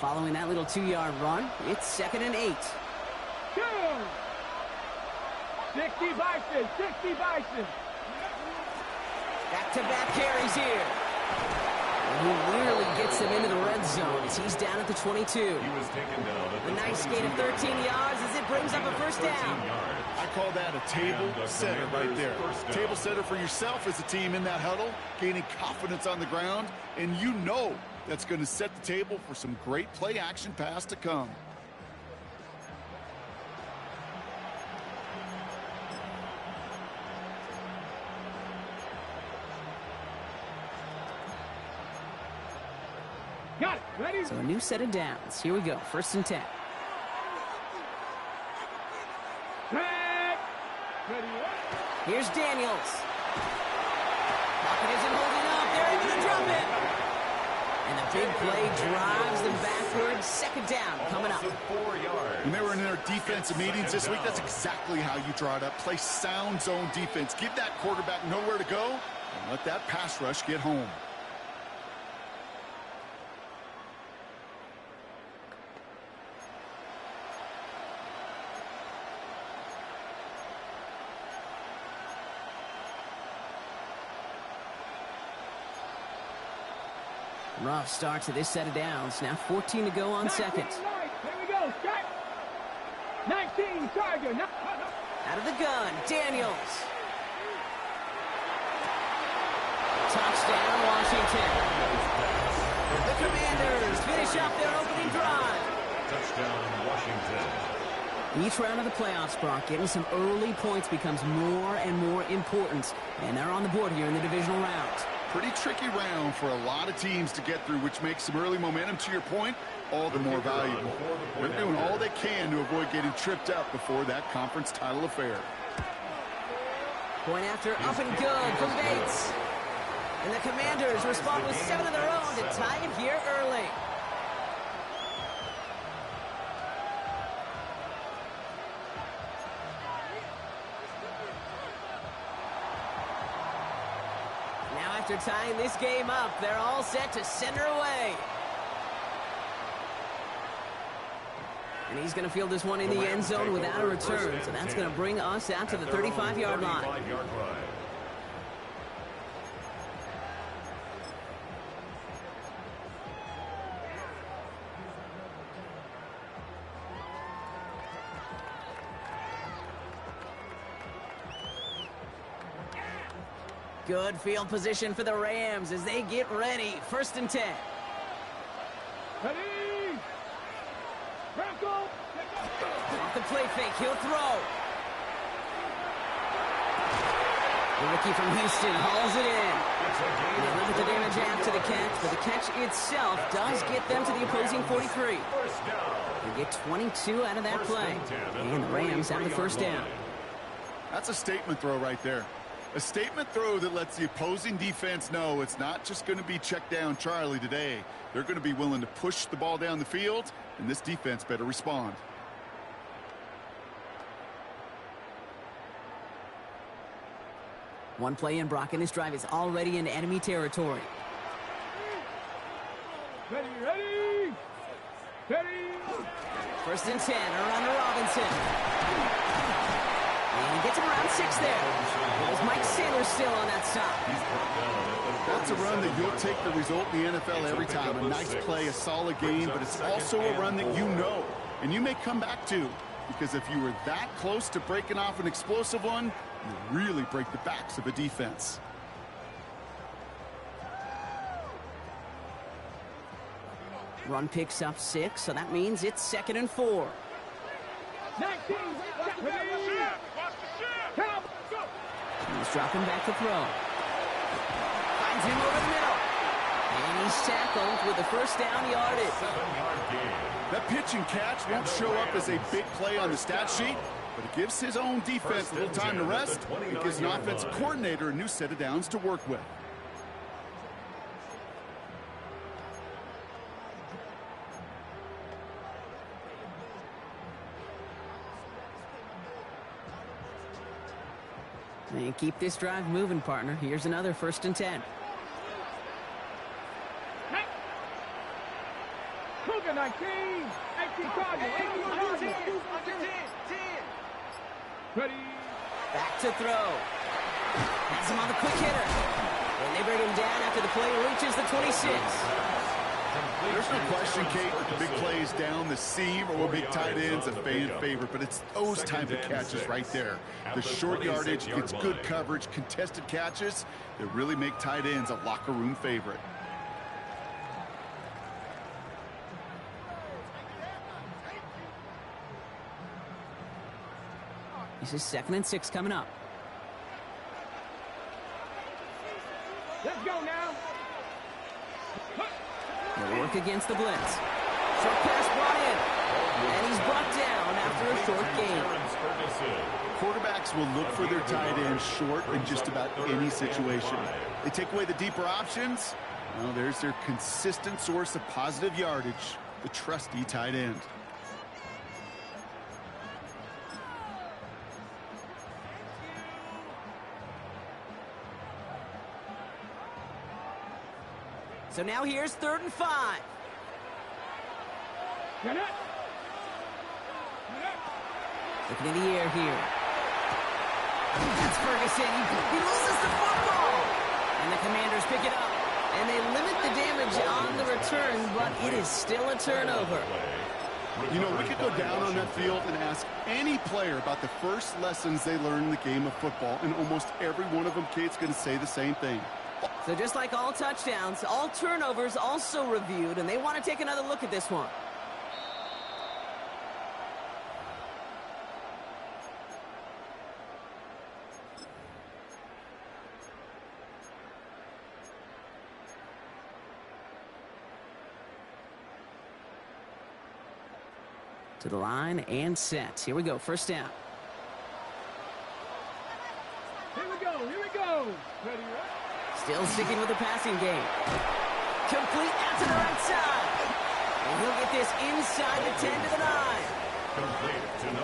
Following that little 2-yard run, it's 2nd and 8. 2. 60 Bison, 60 Bison. Back-to-back carries here. And he nearly gets them into the red zone as he's down at the 22. He was taken down at A nice gain of 13 yards as it brings up a first down. I call that a table setter right there. Table setter for yourself as a team in that huddle, gaining confidence on the ground, and you know that's going to set the table for some great play action pass to come. Got it. Ready? So a new set of downs. Here we go. 1st and 10. Set. Ready. Here's Daniels. Pocket isn't holding up. They're able to drop it. And the big play drives them backwards. 2nd down coming up. 4 yards. When they were in their defensive meetings this week, that's exactly how you draw it up. Play sound zone defense. Give that quarterback nowhere to go and let that pass rush get home. Rough start to this set of downs. Now 14 to go on 2nd. Here we go. Start. 19 Charger. Out of the gun, Daniels. Touchdown, Washington. The Commanders finish up their opening drive. Touchdown, Washington. Each round of the playoffs, Brock, getting some early points becomes more and more important. And they're on the board here in the divisional round. Pretty tricky round for a lot of teams to get through, which makes some early momentum, to your point, all the more valuable. They're doing all they can to avoid getting tripped up before that conference title affair. Point after up and good from Bates. And the Commanders respond with 7 of their own to tie it here early. After tying this game up, they're all set to send her away. And he's going to field this one in the end zone without a return. So that's going to bring us out to the 35-yard line. Good field position for the Rams as they get ready. 1st and 10. Ready. Franco. Off the play fake, he'll throw. The rookie from Houston hauls it in. They limit the damage after the catch, but the catch itself does get them to the opposing 43. They get 22 out of that play. And the Rams have the 1st down. That's a statement throw right there. A statement throw that lets the opposing defense know it's not just going to be check down Charlie today. They're going to be willing to push the ball down the field, and this defense better respond. One play in, Brock, and this drive is already in enemy territory. Ready, ready. Ready. 1st and 10, around to Robinson. And he gets him around 6 there. There's Mike Saylor still on that stop. That's a run that you'll take the result in the NFL every time. A nice play, a solid game, but it's also a run that you know and you may come back to, because if you were that close to breaking off an explosive one, you really break the backs of a defense. Run picks up 6, so that means it's 2nd and 4. 19. He's dropping back to throw. Finds him over the middle. And he's tackled with the 1st down yardage. 7-yard gain. That pitch and catch won't show up as a big play on the stat sheet, but it gives his own defense a little time to rest. It gives an offensive coordinator a new set of downs to work with. And keep this drive moving, partner. Here's another 1st and 10. Cougar 19. 18 Cardinal. 18 Cardinal. Ready. Back to throw. Has him on the quick hitter. And they bring him down after the play reaches the 26. There's no question, Kate, that the big plays down the seam or big tight ends a fan favorite, but it's those type of catches right there. The short yardage, it's good coverage, contested catches that really make tight ends a locker room favorite. This is 2nd and 6 coming up. Let's go now. They'll work against the blitz. Short pass brought in. And he's brought down after a short gain. Quarterbacks will look for their tight end short in just about any situation. They take away the deeper options. Well, there's their consistent source of positive yardage, the trusty tight end. So now here's 3rd and 5. Get it. Looking in the air here. That's Ferguson. He loses the football. And the Commanders pick it up. And they limit the damage on the return, but it is still a turnover. You know, we could go down on that field and ask any player about the first lessons they learned in the game of football, and almost every one of them, Kate's going to say the same thing. So just like all touchdowns, all turnovers also reviewed, and they want to take another look at this one. To the line and set. Here we go, 1st down. Here we go. Here we go. Ready, Still sticking with the passing game. Complete out to the right side. And he'll get this inside the 10 to the 9.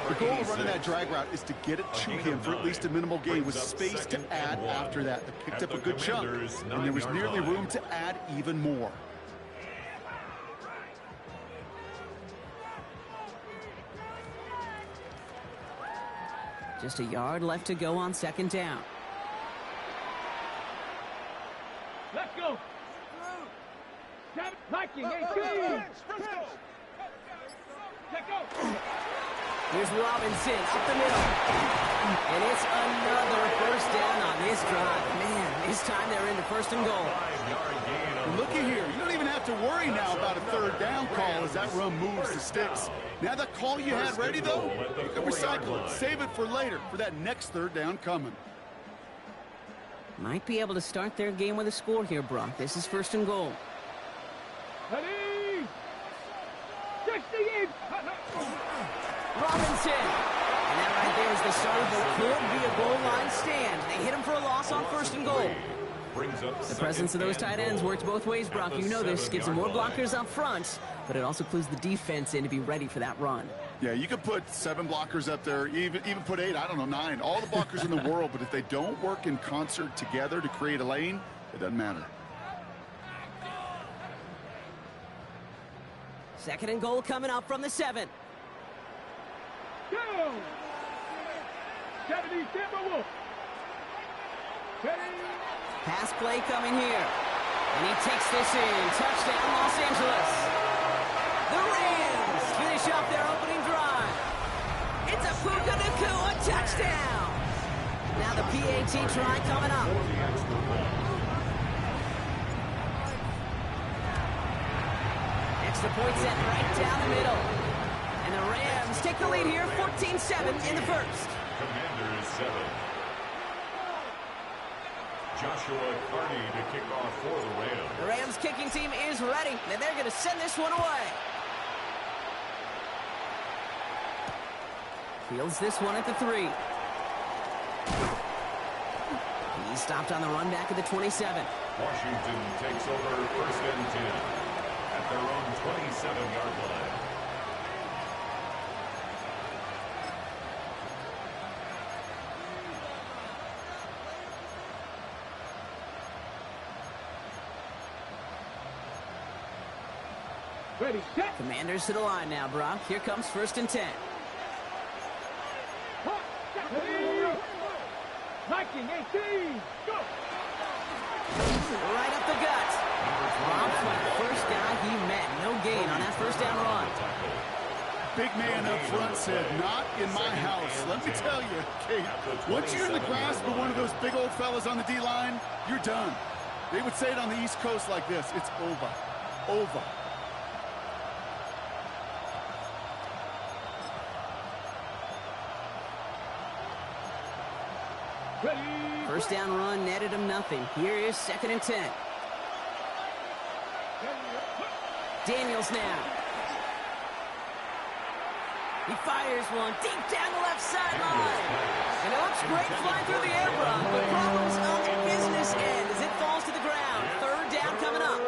The goal of running that drag route is to get it to him for at least a minimal gain with space to add after that. They picked up a good chunk, and there was nearly room to add even more. Just a yard left to go on 2nd down. Let's go. Viking, 18. Let's go. Here's Robinson up the middle. And it's another 1st down on this drive. Man, this time they're into 1st and goal. Looky here. You don't even have to worry now about a 3rd down call as that run moves the sticks. Now that call you had ready, though, you can recycle it. Save it for later for that next 3rd down coming. Might be able to start their game with a score here, Brock. This is 1st and goal. Ready. 68. Robinson. And that right there is the start of what could be a goal line stand. They hit him for a loss on 1st and goal. The presence of those tight ends works both ways, Brock. You know this. Gives them more blockers up front, but it also clues the defense in to be ready for that run. Yeah, you could put 7 blockers up there, even put 8, I don't know, 9. All the blockers in the world, but if they don't work in concert together to create a lane, it doesn't matter. 2nd and goal coming up from the 7. Go. 70 Timberwolves. Ready. Pass play coming here. And he takes this in. Touchdown, Los Angeles. The Rams finish off their opening drive. It's a Puka Nacua touchdown. Now the PAT try coming up. Extra point set right down the middle. And the Rams take the lead here, 14-7 in the 1st. Commanders 7. Joshua Carney to kick off for the Rams. The Rams kicking team is ready, and they're going to send this one away. Fields this one at the 3. He's stopped on the run back at the 27. Washington takes over 1st and 10 at their own 27-yard line. Ready, set. Commanders to the line now, Brock. Here comes 1st and 10. Hot, set. 19, 18, go. Right up the gut. Drops by the first guy he met. No gain on that 1st down run. Big man up front said, not in my house. Let me tell you, Kate, once you're in the grasp of one of those big old fellas on the D-line, you're done. They would say it on the East Coast like this, it's over. Over. Ready. 1st down run netted him nothing. Here is 2nd and 10. Daniels now. He fires one deep down the left sideline. And it looks great flying through the air, Brock. The problem's on the business end as it falls to the ground. 3rd down coming up.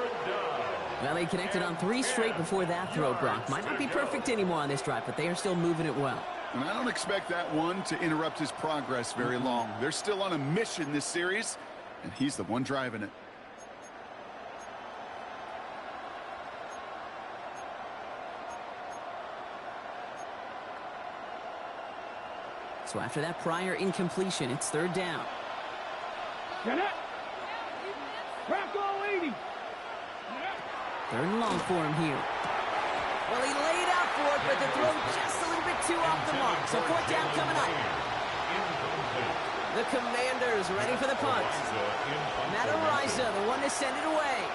Well, they connected on 3 straight before that throw, Brock. Might not be perfect anymore on this drive, but they are still moving it well. And I don't expect that one to interrupt his progress very long. They're still on a mission this series, and he's the one driving it. So after that prior incompletion, it's 3rd down. Get it. Bronco 80. 3rd and long for him here. Well, he laid out for it, but the throw just a little bit too off the mark. So 4th down coming up. The Commanders ready for the punt. Matt Ariza, the one to send it away.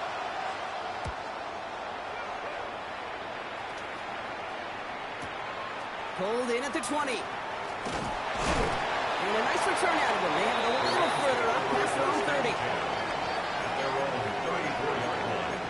Pulled in at the 20. And a nice return out of them. They have it a little further up past their own 30. Their own 34-yard line.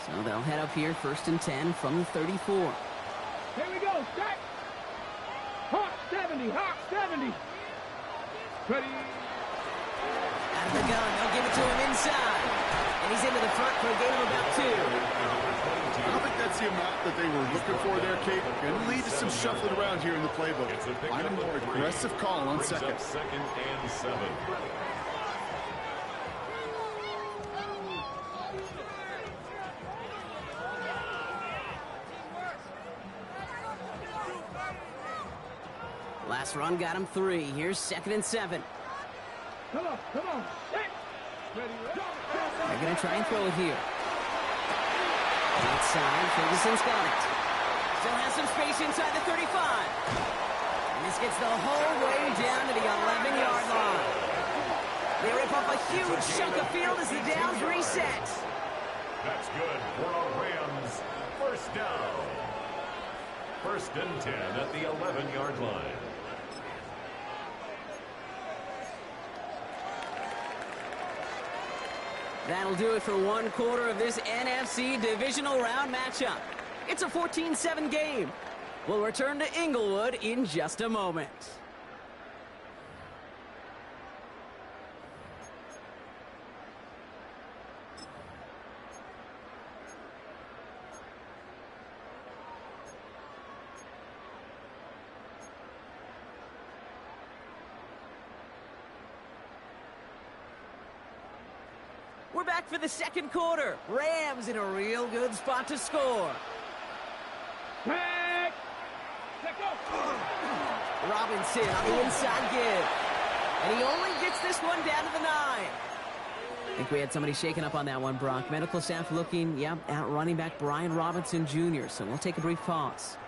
So they'll head up here 1st and 10 from the 34. Here we go, set. Hot 70, hot 70. Ready. Out of the gun, they'll give it to him inside. And he's into the front for a gain of about 2. I don't think that's the amount that they were looking for there, Kate. Going to lead to some shuffling around here in the playbook. Find a more aggressive call on 2nd. 2nd and 7. Last run got him 3. Here's 2nd and 7. Come on, come on. Set. Ready, go. They're going to try and throw it here. Outside, Ferguson's got it. Still has some space inside the 35. And this gets the whole way down to the 11-yard line. They rip up a huge chunk of field as the downs reset. That's good for a Rams 1st down. 1st and 10 at the 11-yard line. That'll do it for 1 quarter of this NFC Divisional Round matchup. It's a 14-7 game. We'll return to Inglewood in just a moment. We're back for the 2nd quarter. Rams in a real good spot to score. Back. Let go. Robinson on the inside give. And he only gets this one down to the 9. I think we had somebody shaken up on that one, Brock. Medical staff looking, at running back Brian Robinson Jr. So we'll take a brief pause.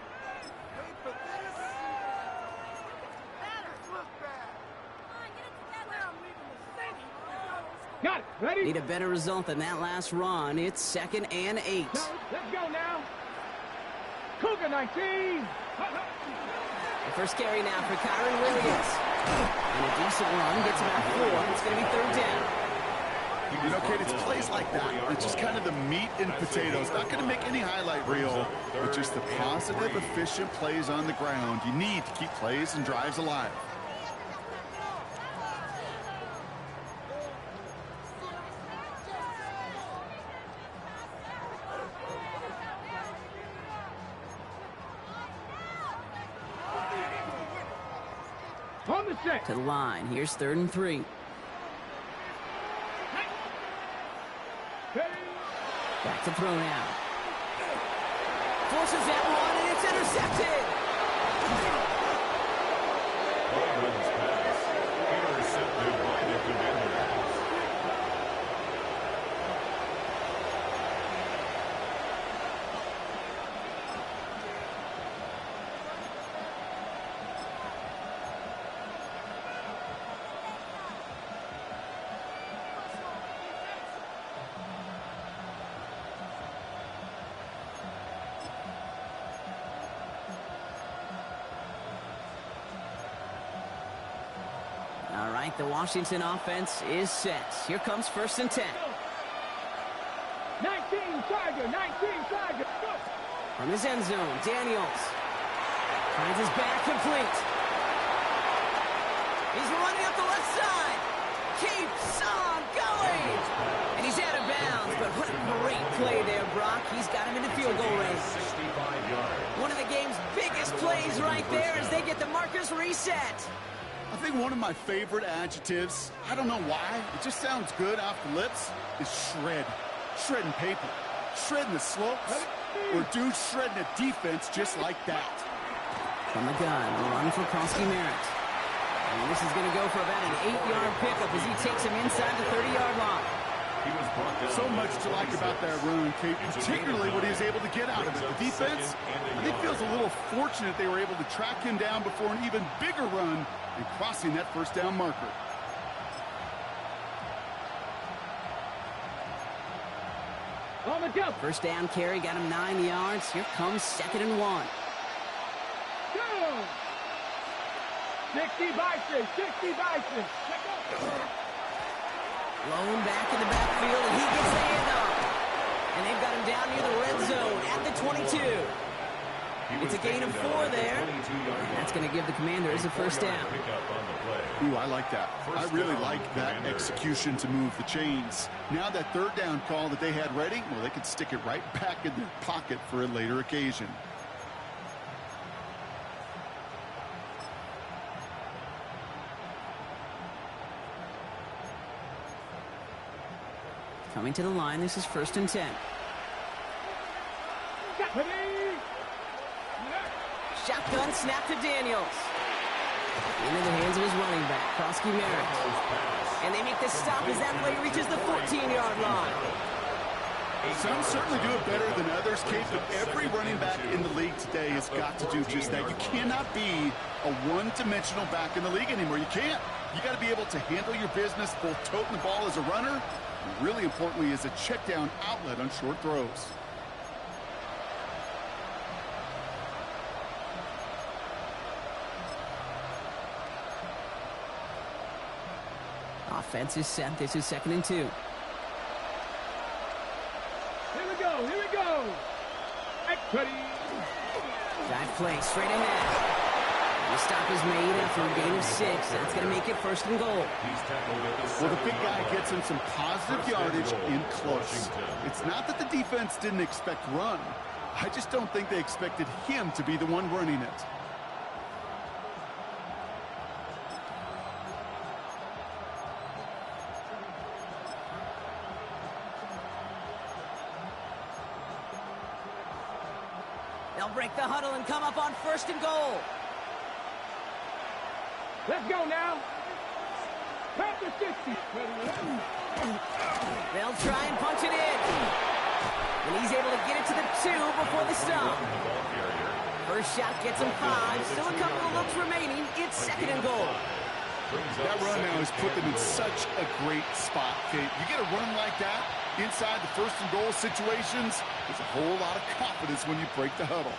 Got it. Ready. Need a better result than that last run. It's 2nd and 8. Let's go now. Cougar 19. The first carry now for Kyron Williams. And a decent run gets him out 4. It's going to be 3rd down. You know, Kate, it's plays like that. It's just kind of the meat and potatoes. Not going to make any highlight reel, but just the positive, efficient plays on the ground. You need to keep plays and drives alive. On the set. To the line. Here's 3rd and 3. Back to throw now. Forces that one, and it's intercepted. Baldwin's pass intercepted by the Commanders. All right, the Washington offense is set. Here comes 1st and 10. 19 Tiger, 19 Tiger. Go. From his end zone, Daniels finds his back complete. He's running up the left side. Keeps on going. And he's out of bounds, but what a great play there, Brock. He's got him into field goal range. 65 yards. One of the game's biggest plays right there as they get the markers reset. I think one of my favorite adjectives, I don't know why, it just sounds good off the lips, is shred. Shredding paper. Shredding the slopes. Or dude shredding a defense just like that. From the gun, a run for Kronsky Merritt. And this is going to go for about an 8-yard pickup as he takes him inside the 30-yard line. He was brought down. So much to like about that run, Kate, particularly what he was able to get out of it. The defense, I think, feels a little fortunate they were able to track him down before an even bigger run and crossing that 1st down marker. On the jump. 1st down carry got him 9 yards. Here comes 2nd and 1. Go. 60 Bison, 60 Bison. Blown back in the backfield, and he gets the handoff. And they've got him down near the red zone at the 22. It's a gain of 4 there. And that's going to give the Commanders a 1st down. Ooh, I like that. I really like that execution to move the chains. Now that 3rd down call that they had ready, well, they could stick it right back in their pocket for a later occasion. Coming to the line, this is 1st and 10. Shotgun snap to Daniels. Into the hands of his running back, Kronsky Merritt. And they make the stop as that play reaches the 14-yard line. Some certainly do it better than others, Kate, but every running back in the league today has got to do just that. You cannot be a one-dimensional back in the league anymore. You can't. You got to be able to handle your business, both toting the ball as a runner, and really importantly as a check-down outlet on short throws. Offense is set. This is 2nd and 2. Here we go, here we go. Dive play straight ahead. The stop is made after a gain of 6. That's going to make it 1st and goal. Well, the big guy gets him some positive yardage in close. It's not that the defense didn't expect run. I just don't think they expected him to be the one running it. They'll break the huddle and come up on 1st and goal. Let's go now. Back to 60. They'll try and punch it in. And he's able to get it to the 2 before the stop. First shot gets him 5. Still a couple of looks remaining. It's 2nd and goal. That run now has put them in such a great spot, Kate. You get a run like that inside the 1st and goal situations, there's a whole lot of confidence when you break the huddle.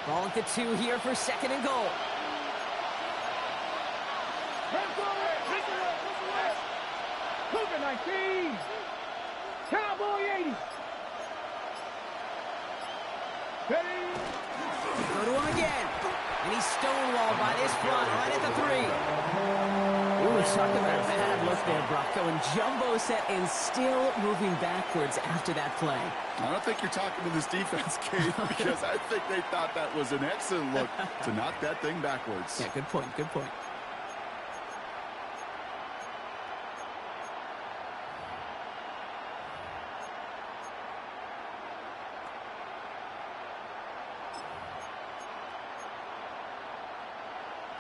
Ball at the 2 here for 2nd and goal. Cougar 19. Cowboy 80. Go to him again. And he's stonewalled by this front right at the 3. Ooh, talk about a bad look there, Brock. Going jumbo set and still moving backwards after that play. I don't think you're talking to this defense, Kate, because I think they thought that was an excellent look to knock that thing backwards. Yeah, good point, good point.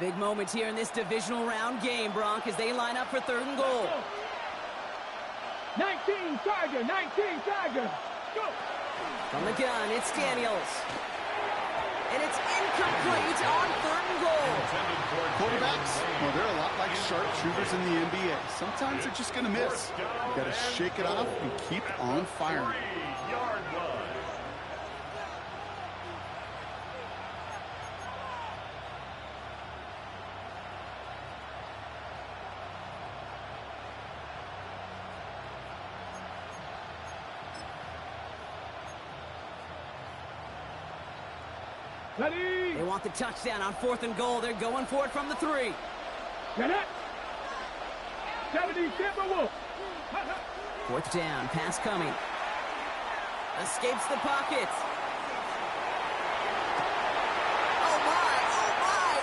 Big moment here in this divisional round game, Bronk, as they line up for 3rd and goal. 19 Tiger, 19 Tiger. Go. From the gun, it's Daniels. And it's incomplete on 3rd and goal. Quarterbacks, well, they're a lot like sharpshooters in the NBA. Sometimes they're just going to miss. You got to shake it off and keep on firing. 3-yard line. Ready. They want the touchdown on 4th and goal. They're going for it from the 3. Get it. 70 Timberwolves. 4th down, pass coming. Escapes the pocket. Oh my,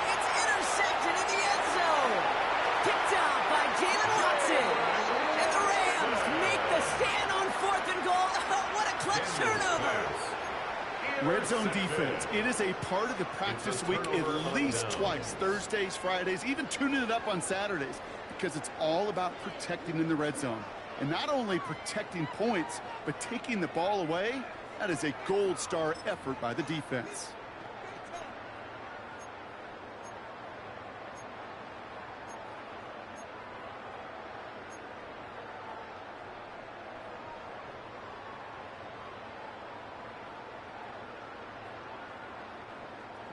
it's intercepted in the end zone. Picked off by Jalen Watson. And the Rams make the stand on 4th and goal. What a clutch turnover. Red zone defense. It is a part of the practice week at least twice. Thursdays, Fridays, even tuning it up on Saturdays. Because it's all about protecting in the red zone. And not only protecting points, but taking the ball away. That is a gold star effort by the defense.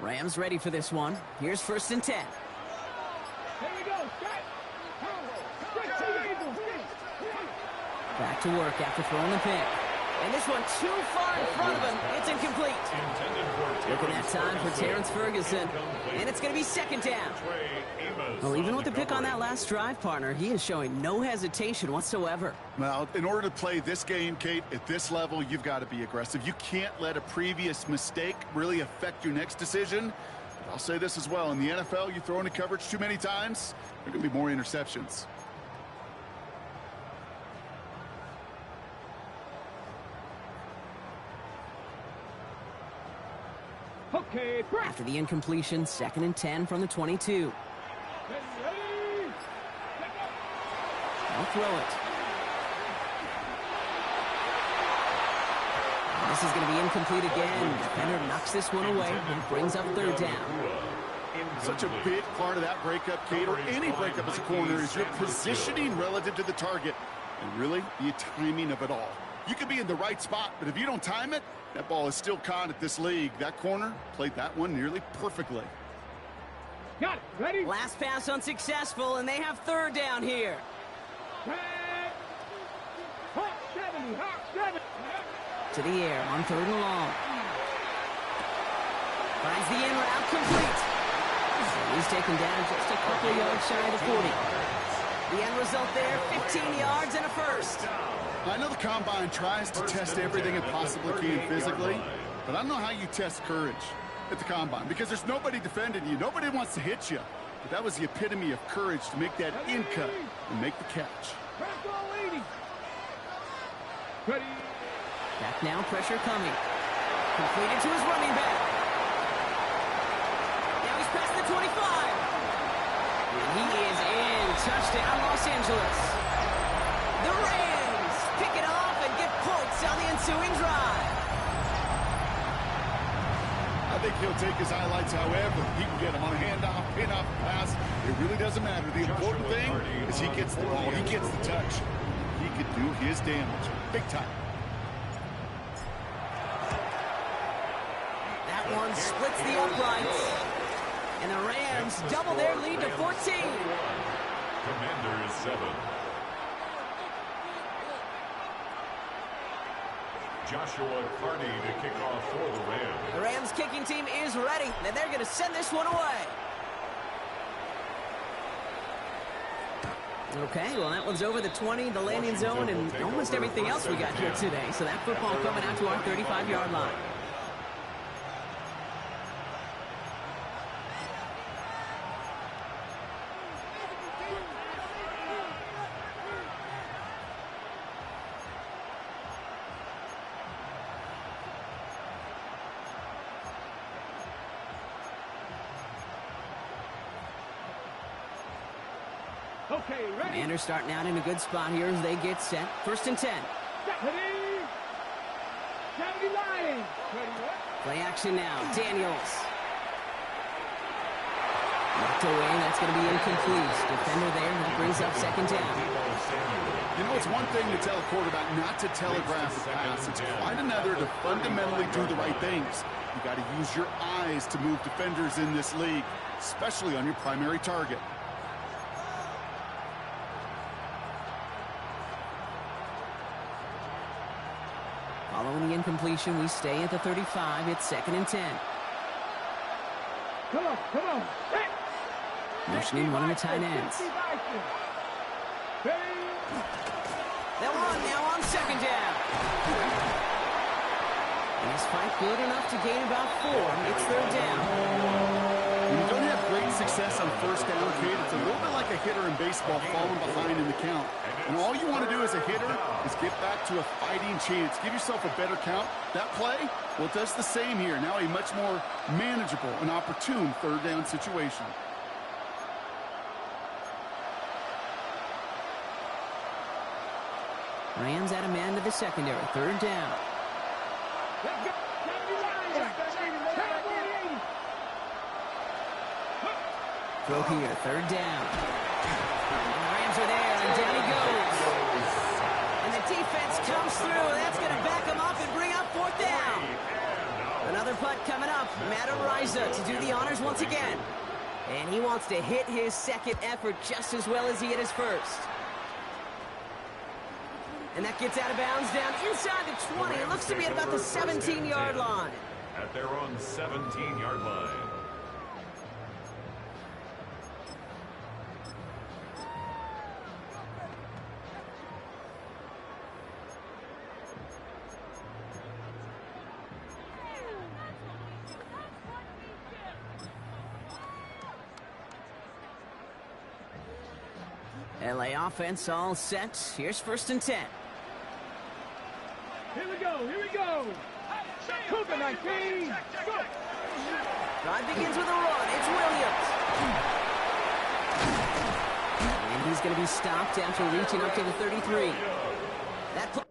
Rams ready for this one. Here's 1st and 10. Here we go. Back to work after throwing the pick. And this one too far in front of him. It's incomplete. Looking at time for Terrence Ferguson. And it's going to be 2nd down. Well, even with the pick on that last drive, partner, he is showing no hesitation whatsoever. Well, in order to play this game, Kate, at this level, you've got to be aggressive. You can't let a previous mistake really affect your next decision. But I'll say this as well. In the NFL, you throw into coverage too many times, there are going to be more interceptions. Okay, press. After the incompletion, 2nd and 10 from the 22. Ready. I'll throw it. This is going to be incomplete again. Defender knocks this one away and brings up 3rd down. Such a big part of that breakup, Kate, or any breakup as a corner, is your positioning relative to the target. And really, the timing of it all. You could be in the right spot, but if you don't time it, that ball is still caught at this league. That corner played that one nearly perfectly. Got it. Ready. Last pass unsuccessful, and they have 3rd down here. Hawk 70. Hawk 70. To the air on 3rd and long. Finds the in route complete. So he's taken down just a couple of yards shy of the 40. The end result there, 15 yards and a 1st. I know the Combine tries to test everything it possibly can physically, but I don't know how you test courage at the Combine, because there's nobody defending you. Nobody wants to hit you. But that was the epitome of courage to make that in cut and make the catch. Ready. Back now, pressure coming. Completed to his running back. Now he's past the 25. And he is in. Touchdown, Los Angeles. The Rams pick it off and get points on the ensuing drive. I think he'll take his highlights however he can get them on a handoff, pin-off, pass. It really doesn't matter. The important thing is he gets the ball. He gets the touch. He could do his damage. Big time. That one splits the uprights. And the Rams double their lead to 14. Commanders 7. Joshua Carney to kick off for the Rams. The Rams kicking team is ready, and they're going to send this one away. Okay, well, that one's over the 20, the landing zone, and almost everything else we got here today. So that football coming out to our 35-yard line. Okay, ready? Commanders starting out in a good spot here as they get set. 1st and 10. Ready? 79. Play action now. Daniels. Knocked away. That's going to be incomplete. Defender there. That brings up 2nd down. You know, it's one thing to tell a quarterback not to telegraph a pass. It's quite another to fundamentally do the right things. You got to use your eyes to move defenders in this league, especially on your primary target. Following the incompletion, we stay at the 35. It's 2nd and 10. Come on, come on. Motioning one of the tight ends. They'll run now on 2nd down. And this fight good enough to gain about 4. It's 3rd down. When you don't have great success on 1st down, Kate, it's a little bit like a hitter in baseball falling behind in the count. And all you want to do as a hitter is get back to a fighting chance. Give yourself a better count. That play, well, it does the same here. Now a much more manageable and opportune 3rd down situation. Rams at a man to the secondary. 3rd down. Throw here. 3rd down. And the Rams are there, and down he goes. And the defense comes through. That's going to back him up and bring up 4th down. Another punt coming up. Matt Ariza to do the honors once again. And he wants to hit his 2nd effort just as well as he hit his 1st. And that gets out of bounds down inside the 20. It looks to be at about the 17-yard line. At their own 17-yard line. LA offense all set. Here's 1st and 10. Here we go, here we go. Cougar 19. Go. Drive begins with a run. It's Williams. And he's going to be stopped after reaching up to the 33. That play.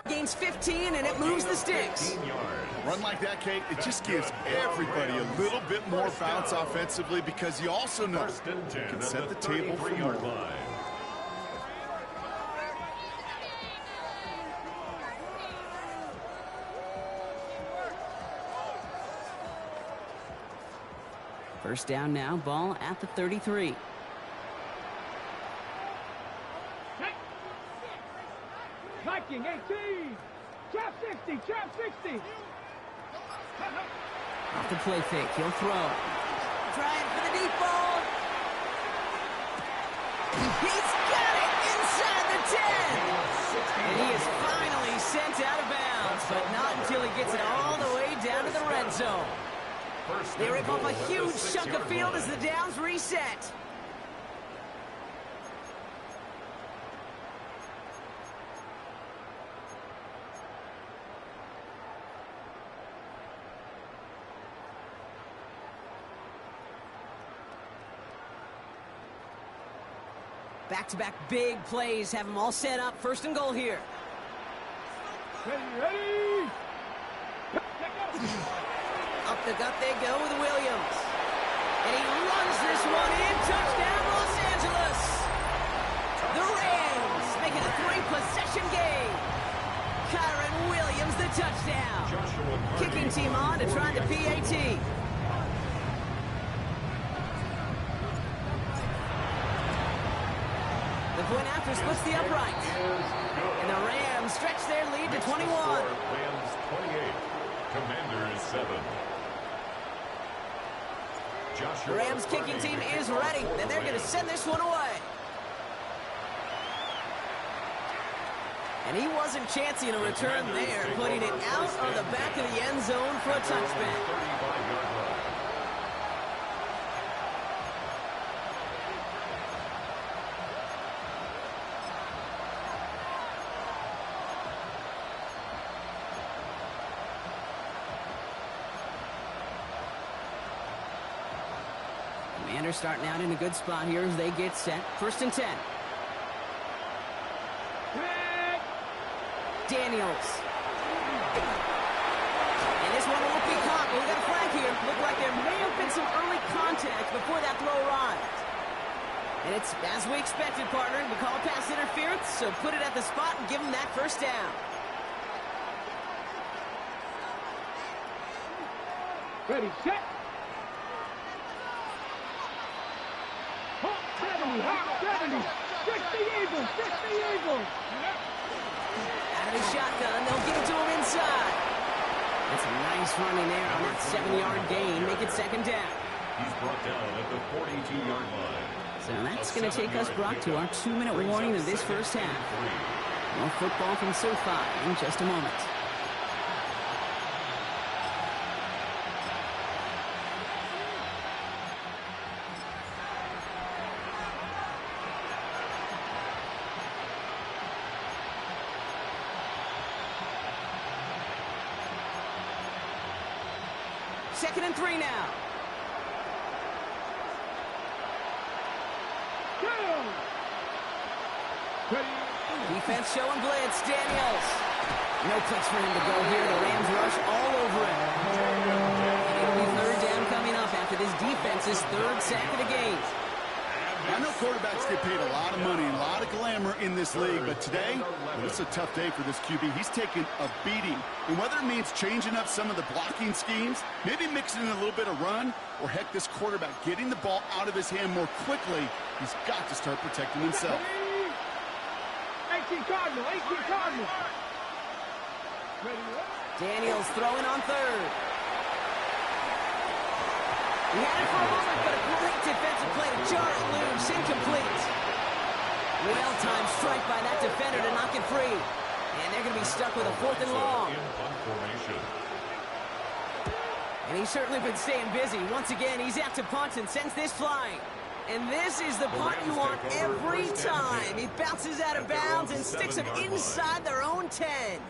Gains 15, and it moves the sticks. Run like that, Kate, it just gives everybody a little bit more bounce offensively because you also know you can set the table for more. First down now, ball at the 33. Viking 18. Trap 60, trap 60. Off the play fake, he'll throw. Trying for the deep ball. He's got it inside the 10. And he is finally sent out of bounds, but not until he gets it all the way down to the red zone. They rip off a huge chunk of field as the downs reset. Back-to-back big plays have them all set up. 1st and goal here. Ready. Up the gut they go with Williams. And he runs this one in. Touchdown, Los Angeles. The Rams 3-possession game. Kyron Williams, the touchdown. Kicking team on to try the PAT. The point after splits the uprights. And the Rams stretch their lead to 21. Rams 28, Commanders 7. The Rams kicking team is ready, and they're going to send this one away. And he wasn't chancing a return there, putting it out of the back of the end zone for a touchback. Commanders starting out in a good spot here as they get set. 1st and 10. Daniels. And this one won't be caught, but we got a flag here. Looked like there may have been some early contact before that throw arrived. And it's as we expected, partner. We call pass interference, so put it at the spot and give him that 1st down. Ready, set. 70, 70. 60 Eagles, 60 Eagles. Out of the shotgun, they'll give it to him inside. That's a nice running there on that 7-yard gain. Make it 2nd down. He's brought down at the 42-yard line. So that's going to take us, Brock, to our 2-minute warning of this 1st half. More football from SoFi in just a moment. Second and 3 now. Defense showing blitz. Daniels. No place for him to go here. The Rams rush all over him. And it'll be 3rd down coming up after this defense's 3rd sack of the game. I know quarterbacks get paid a lot of money, a lot of glamour in this league, but today, it's a tough day for this QB. He's taking a beating. And whether it means changing up some of the blocking schemes, maybe mixing in a little bit of run, or heck, this quarterback getting the ball out of his hand more quickly, he's got to start protecting himself. 18 Cardinal, 18 Cardinal. Daniels throwing on 3rd. He had it for a moment, but a great defensive play to jar it loose, incomplete. Well-timed strike by that defender to knock it free. And they're going to be stuck with a 4th and long. And he's certainly been staying busy. Once again, he's out to punt and sends this flying. And this is the punt you want every time. He bounces out of bounds and sticks them inside their own 10.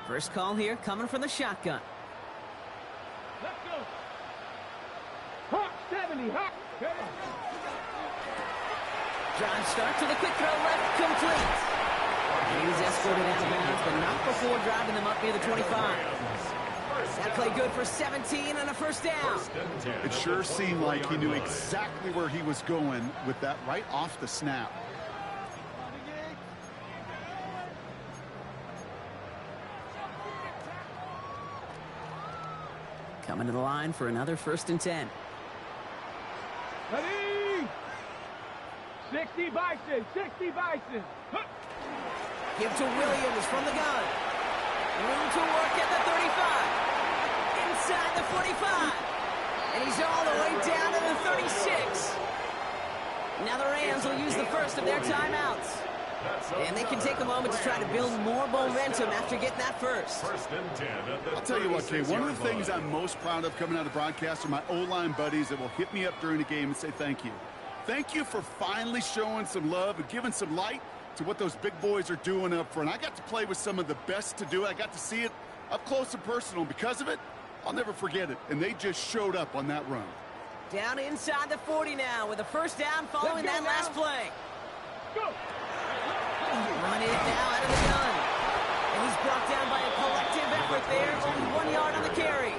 First call here coming from the shotgun. Let's go. Hawk 70, Hawk. Drive start to the quick throw left, complete. He's escorted out of bounds, but not before driving them up near the 25. That play good for 17 and a 1st down. It sure seemed like he knew exactly where he was going with that right off the snap. Coming to the line for another 1st and 10. Ready? 60 Bison, 60 Bison. Huh. Give to Williams from the gun. Room to work at the 35. Inside the 45. And he's all the way down to the 36. Now the Rams will use the first of their timeouts. And they can take a moment to try to build more momentum after getting that first. I'll tell you what, Kay, one of the things I'm most proud of coming out of broadcast are my O-line buddies that will hit me up during the game and say thank you. Thank you for finally showing some love and giving some light to what those big boys are doing up front. I got to play with some of the best to do it. I got to see it up close and personal. Because of it, I'll never forget it. And they just showed up on that run. Down inside the 40 now with a 1st down following that last play. Go. run it now out of the gun. And he's brought down by a collective effort there. Only 1 yard on the carry.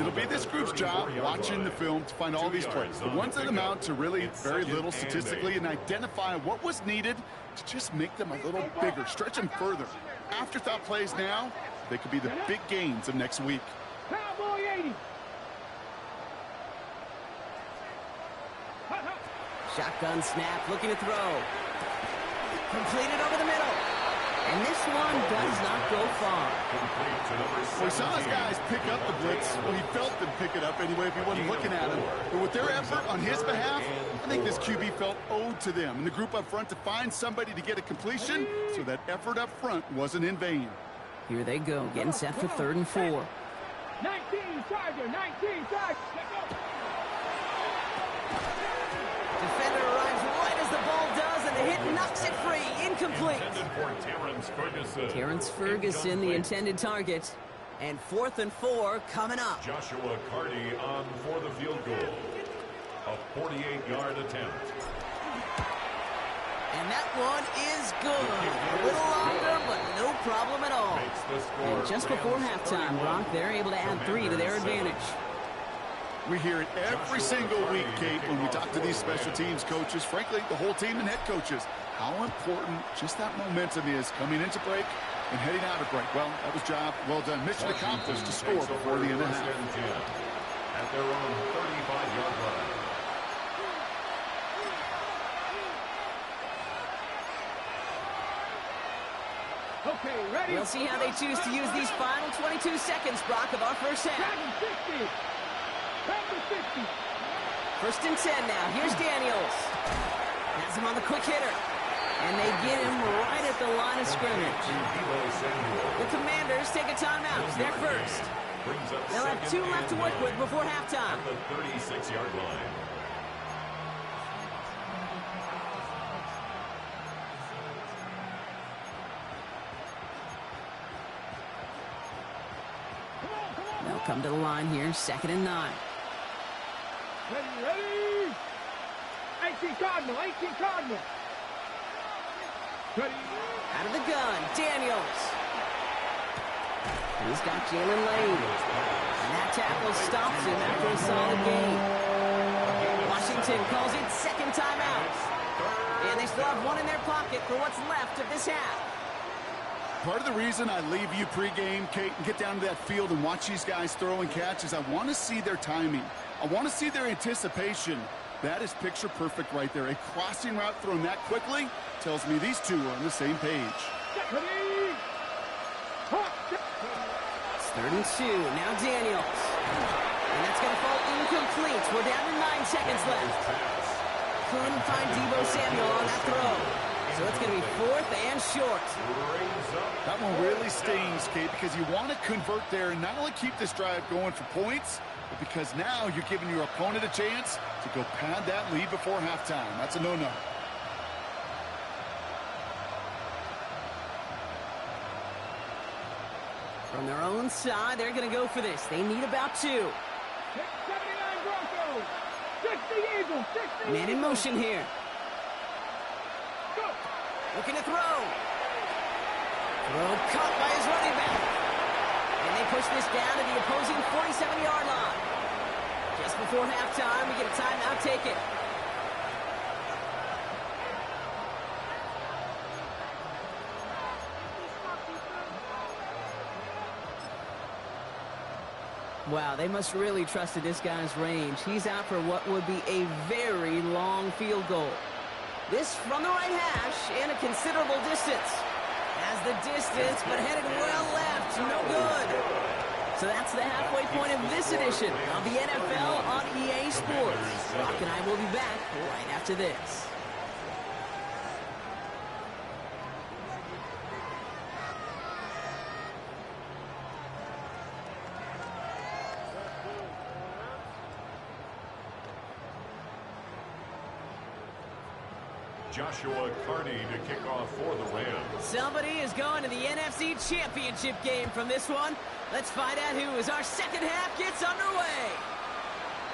It'll be this group's job watching the film to find all these plays. The ones that amount to really very little statistically, and identify what was needed to just make them a little bigger, stretch them further. Afterthought plays now, they could be the big gains of next week. Cowboy 80. Shotgun snap, looking to throw. Completed over the middle. And this one does not go far. Well, he saw his guys pick up the blitz. Well, he felt them pick it up anyway if he wasn't looking at him. But with their effort on his behalf, I think this QB felt owed to them and the group up front to find somebody to get a completion so that effort up front wasn't in vain. Here they go, getting set for 3rd and 4. 19 Charger, 19 Charger. Defender arrives right as the ball does, and the hit knocks it free. Incomplete. Terrence Ferguson, the intended target. And 4th and 4 coming up. Joshua Carty on for the field goal. A 48-yard attempt. And that one is good. A little longer, but no problem at all. And just before halftime, Brock, they're able to add 3 to their advantage. We hear it every single week, Kate, when we talk to these special teams coaches, frankly, the whole team and head coaches, how important just that momentum is coming into break and heading out of break. Well, that was job well done. Mission accomplished to score before the end of the half. At their own 35-yard line. Okay, ready? We'll see how they choose to use these final 22 seconds, Brock, of our first half. 60. 60. 1st and 10 now. Here's Daniels. Has him on the quick hitter. And they get him right at the line of scrimmage. The Commanders take a timeout. They're first. They'll have 2 left to work with before halftime. At the 36-yard line. They'll come to the line here, 2nd and 9. Ready? 18 Cardinal, 18 Cardinal. Ready? Out of the gun, Daniels. He's got Jalen Lane. And that tackle stops him after a solid gain. Washington calls it 2nd timeout. And they still have 1 in their pocket for what's left of this half. Part of the reason I leave you pregame, Kate, and get down to that field and watch these guys throw and catch is I want to see their timing. I want to see their anticipation. That is picture perfect right there. A crossing route thrown that quickly tells me these two are on the same page. It's 3rd and 2. Now Daniels. And that's going to fall incomplete. We're down to 9 seconds left. Couldn't find Deebo Samuel on that throw. So it's going to be 4th and short. That one really stings, Kate, because you want to convert there and not only keep this drive going for points, but because now you're giving your opponent a chance to go pad that lead before halftime. That's a no-no. From their own side, they're going to go for this. They need about 2. 79 Broncos. 60 Eagles. 60 Man in motion here. Go. Looking to throw. Throw caught by his running back. And they push this down to the opposing 47-yard line. Just before halftime, we get a timeout taken. Wow, they must really trusted this guy's range. He's out for what would be a very long field goal. This from the right hash and a considerable distance. Has the distance, but headed well left. No good. So that's the halfway point of this edition of the NFL on EA Sports. Brock and I will be back right after this. Joshua Carty to kick off for the Rams. Somebody is going to the NFC Championship game from this one. Let's find out who as our second half gets underway.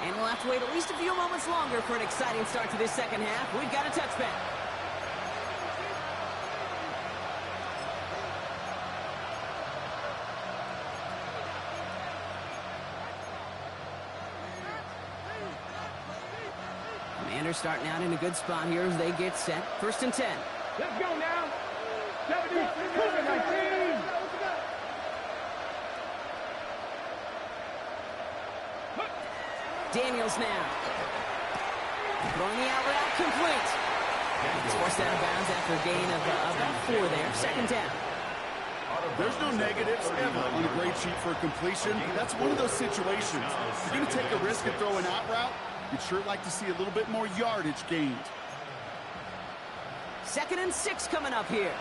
And we'll have to wait at least a few moments longer for an exciting start to this second half. We've got a touchback. Commanders starting out in a good spot here as they get set. 1st and 10. Let's go now. 70, 19. Daniels now. Throwing the out route complete. It's forced out of bounds after a gain of about 4 there. 2nd down. There's no negatives ever on a grade sheet for a completion. That's one of those situations. If you're going to take a risk and throw an out route, you'd sure like to see a little bit more yardage gained. 2nd and 6 coming up here.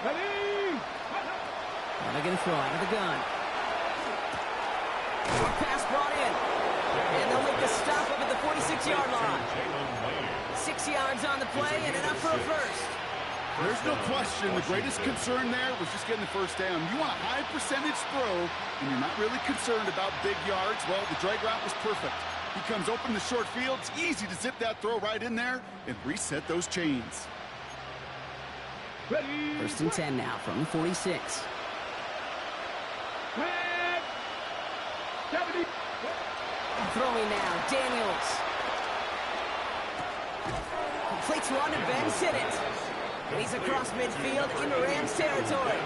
Ready? Well, they're going to throw out of the gun. Short pass brought in. And they'll make the stop up at the 46-yard line. 6 yards on the play and enough for a first. There's no question the greatest concern there was just getting the first down. You want a high percentage throw, and you're not really concerned about big yards. Well, the drag route was perfect. He comes open the short field. It's easy to zip that throw right in there and reset those chains. Ready? 1st and 10 now from the 46. Red. 70. Throwing now, Daniels. Completes one to Ben Sinnott. And he's across midfield into Rams territory.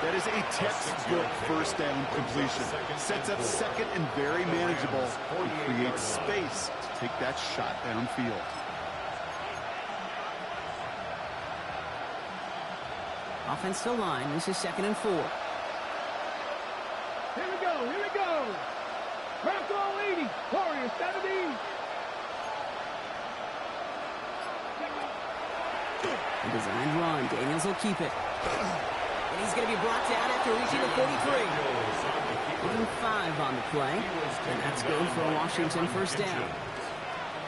That is a textbook first down completion. Sets up 2nd and very manageable. And creates space to take that shot downfield. Offensive line, this is 2nd and 4. Here we go, here we go. Bronco 80, Warriors 70. A designed run. Daniels will keep it. And he's going to be brought down after reaching the 43. Even 5 on the play. And that's good for a Washington first down.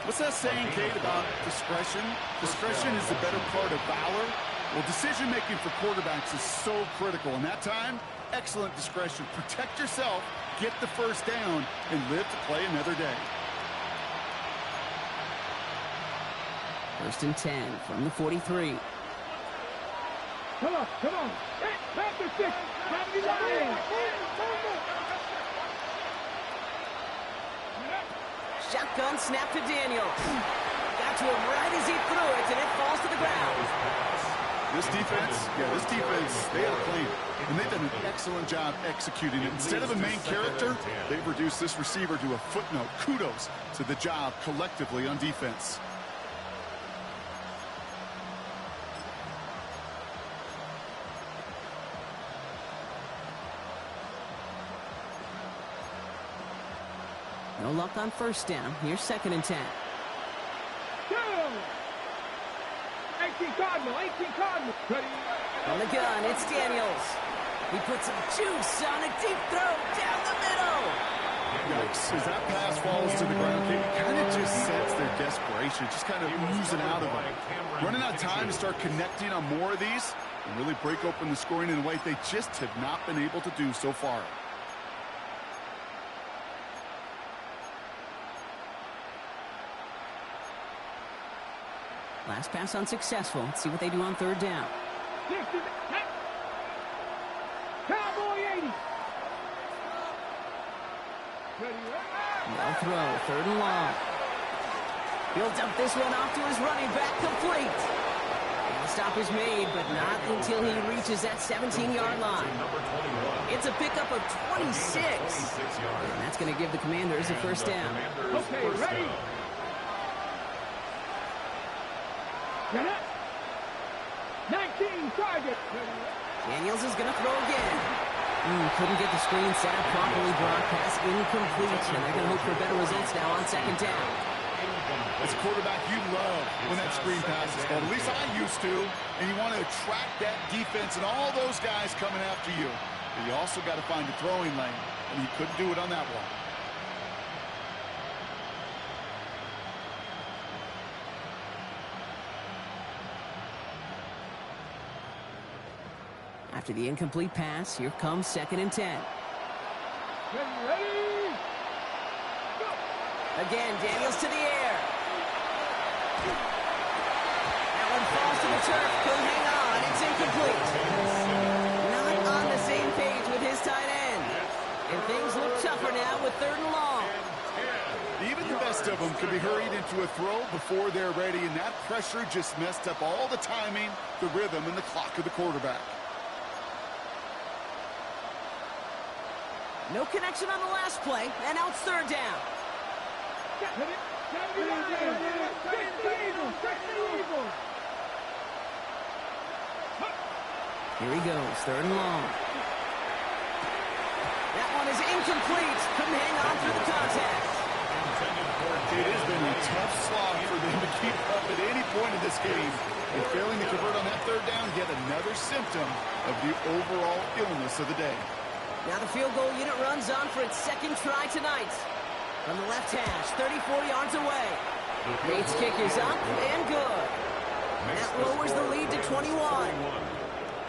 What's that saying, Kate, about discretion? Discretion is the better part of valor. Well, decision-making for quarterbacks is so critical. And that time, excellent discretion. Protect yourself, get the first down, and live to play another day. 1st and 10 from the 43. Come on, come on. Back to 6, 79. Shotgun snap to Daniels. Got to him right as he threw it, and it falls to the ground. This defense, they had a plan. And they've done an excellent job executing it. Instead of a main character, they've reduced this receiver to a footnote. Kudos to the job collectively on defense. No luck on first down. Here's 2nd and 10. 18 Cardinal, 18 Cardinal. Ready? On the gun, it's Daniels. He puts some juice on a deep throw down the middle. Yikes. As that pass falls to the ground, it kind of just sets their desperation, just kind of oozing out of them. Running out of time to start connecting on more of these and really break open the scoring in a way they just have not been able to do so far. Last pass unsuccessful. Let's see what they do on 3rd down. Cowboy 80. Well throw, 3rd and long. He'll dump this one off to his running back, complete. And the stop is made, but not until he reaches that 17-yard line. It's a pickup of 26. And that's going to give the Commanders a first down. Okay, ready? 19 target. Daniels is going to throw again. Couldn't get the screen set up properly. Broadcast incomplete. And they're going to hope for better results now on 2nd down. As a quarterback, you love when that screen pass is called. At least I used to. And you want to attract that defense and all those guys coming after you. But you also got to find a throwing lane. And he couldn't do it on that one. After the incomplete pass, here comes 2nd and 10. Ready? Go. Again, Daniels to the air. That one falls to the turf. Couldn't hang on. It's incomplete. Not on the same page with his tight end. And things look tougher now with 3rd and long. Even the best most of them could be hurried into a throw before they're ready, and that pressure just messed up all the timing, the rhythm, and the clock of the quarterback. No connection on the last play, and now it's third down. Here he goes, third and long. That one is incomplete. Couldn't hang on through the contact. It has been a tough slog for them to keep up at any point in this game. And failing to convert on that third down, yet another symptom of the overall illness of the day. Now the field goal unit runs on for its second try tonight. From the left hash, 34 yards away. Bates' kick is up and good. That lowers the lead to 21.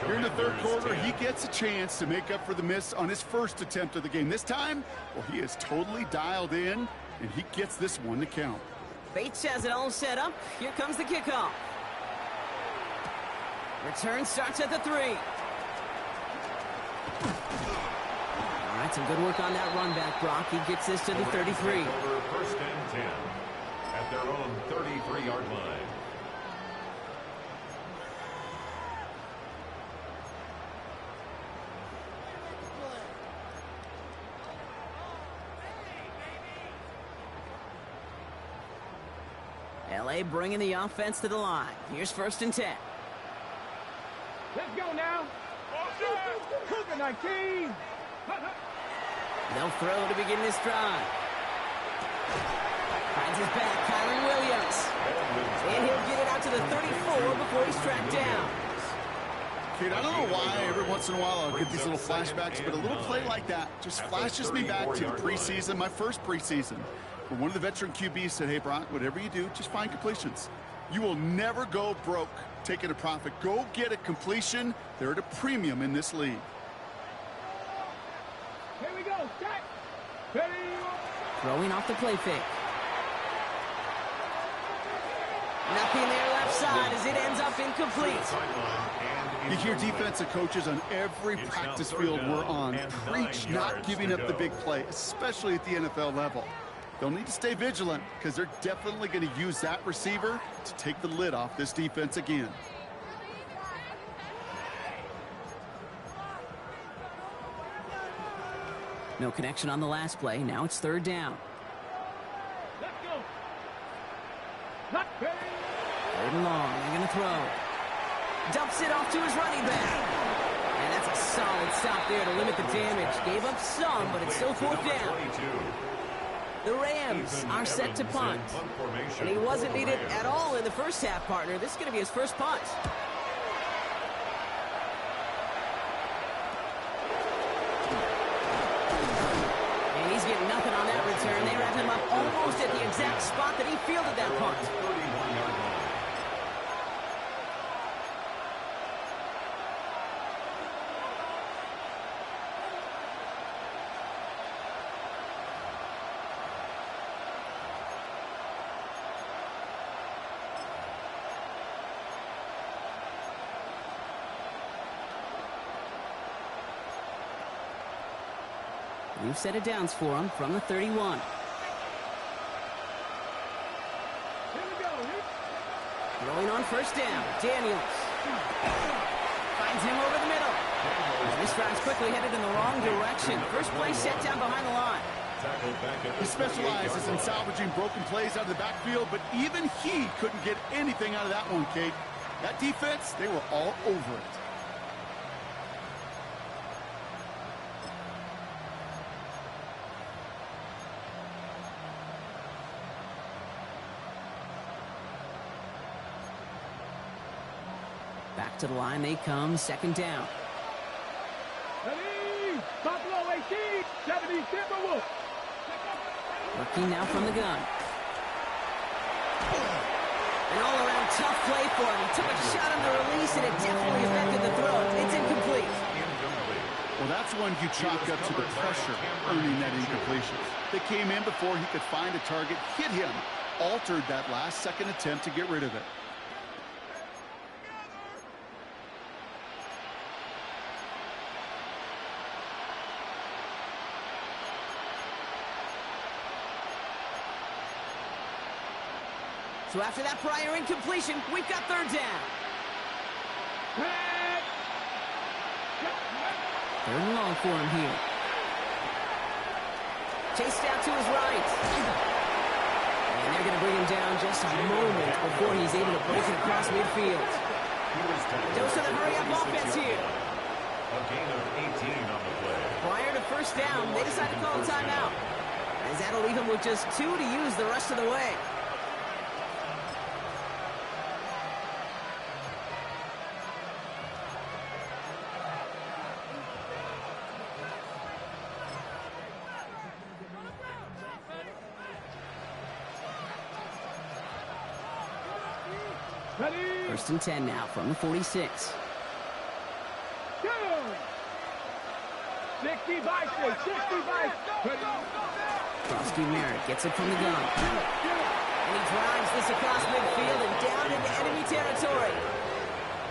Here in the third quarter, he gets a chance to make up for the miss on his first attempt of the game. This time, well, he is totally dialed in, and he gets this one to count. Bates has it all set up. Here comes the kickoff. Return starts at the 3. All right, some good work on that run back, Brock. He gets this to the 33. First and 10 at their own 33-yard line. LA bringing the offense to the line. Here's first and 10. Let's go now. Cougar 19. They'll throw to begin this drive. Finds his back, Kyron Williams. And he'll get it out to the 34 before he's tracked down. Kid, I don't know why every once in a while I'll get these little flashbacks, but a little play like that just flashes me back to the preseason, my first preseason, where one of the veteran QBs said, hey, Brock, whatever you do, just find completions. You will never go broke taking a profit. Go get a completion. They're at a premium in this league. Here we go. Set. Ready. Throwing off the play fake. Nothing there left side as it ends up incomplete. You hear defensive coaches on every practice field we're on preach not giving up the big play, especially at the NFL level. They'll need to stay vigilant because they're definitely going to use that receiver to take the lid off this defense again. No connection on the last play. Now it's third down. Let's go. Not ready. Third and long. They're going to throw. Dumps it off to his running back. And that's a solid stop there to limit the damage. Gave up some, but it's still fourth down. The Rams are set to punt. And he wasn't needed at all in the first half, partner. This is going to be his first punt. And he's getting nothing on that return. They wrap him up almost at the exact spot that he fielded that punt. New set of downs for him from the 31. Here we go. Throwing on first down. Daniels. Finds him over the middle. And this drive's quickly headed in the wrong direction. First play set down behind the line. He specializes in salvaging broken plays out of the backfield, but even he couldn't get anything out of that one, Kate. That defense, they were all over it. Back to the line they come, second down. Ready. Buffalo 18. 70 Timberwolves. Working now from the gun. An all-around tough play for him. He took a shot on the release, and it definitely affected the throw. It's incomplete. Well, that's one you chalk up to the pressure earning that incompletion. They came in before he could find a target, hit him, altered that last-second attempt to get rid of it. So after that prior incompletion, we've got third down. Third and long for him here. Chased out to his right. And they're going to bring him down just a moment before he's able to break it across midfield. Dose of the hurry-up offense here. A gain of 18 on the play. Prior to first down, they decide to call a timeout, as that'll leave him with just 2 to use the rest of the way. First and 10 now from the 46. 60 by 6, 60 by 6. Frosty Merritt gets it from the gun. And he drives this across midfield and down into enemy territory.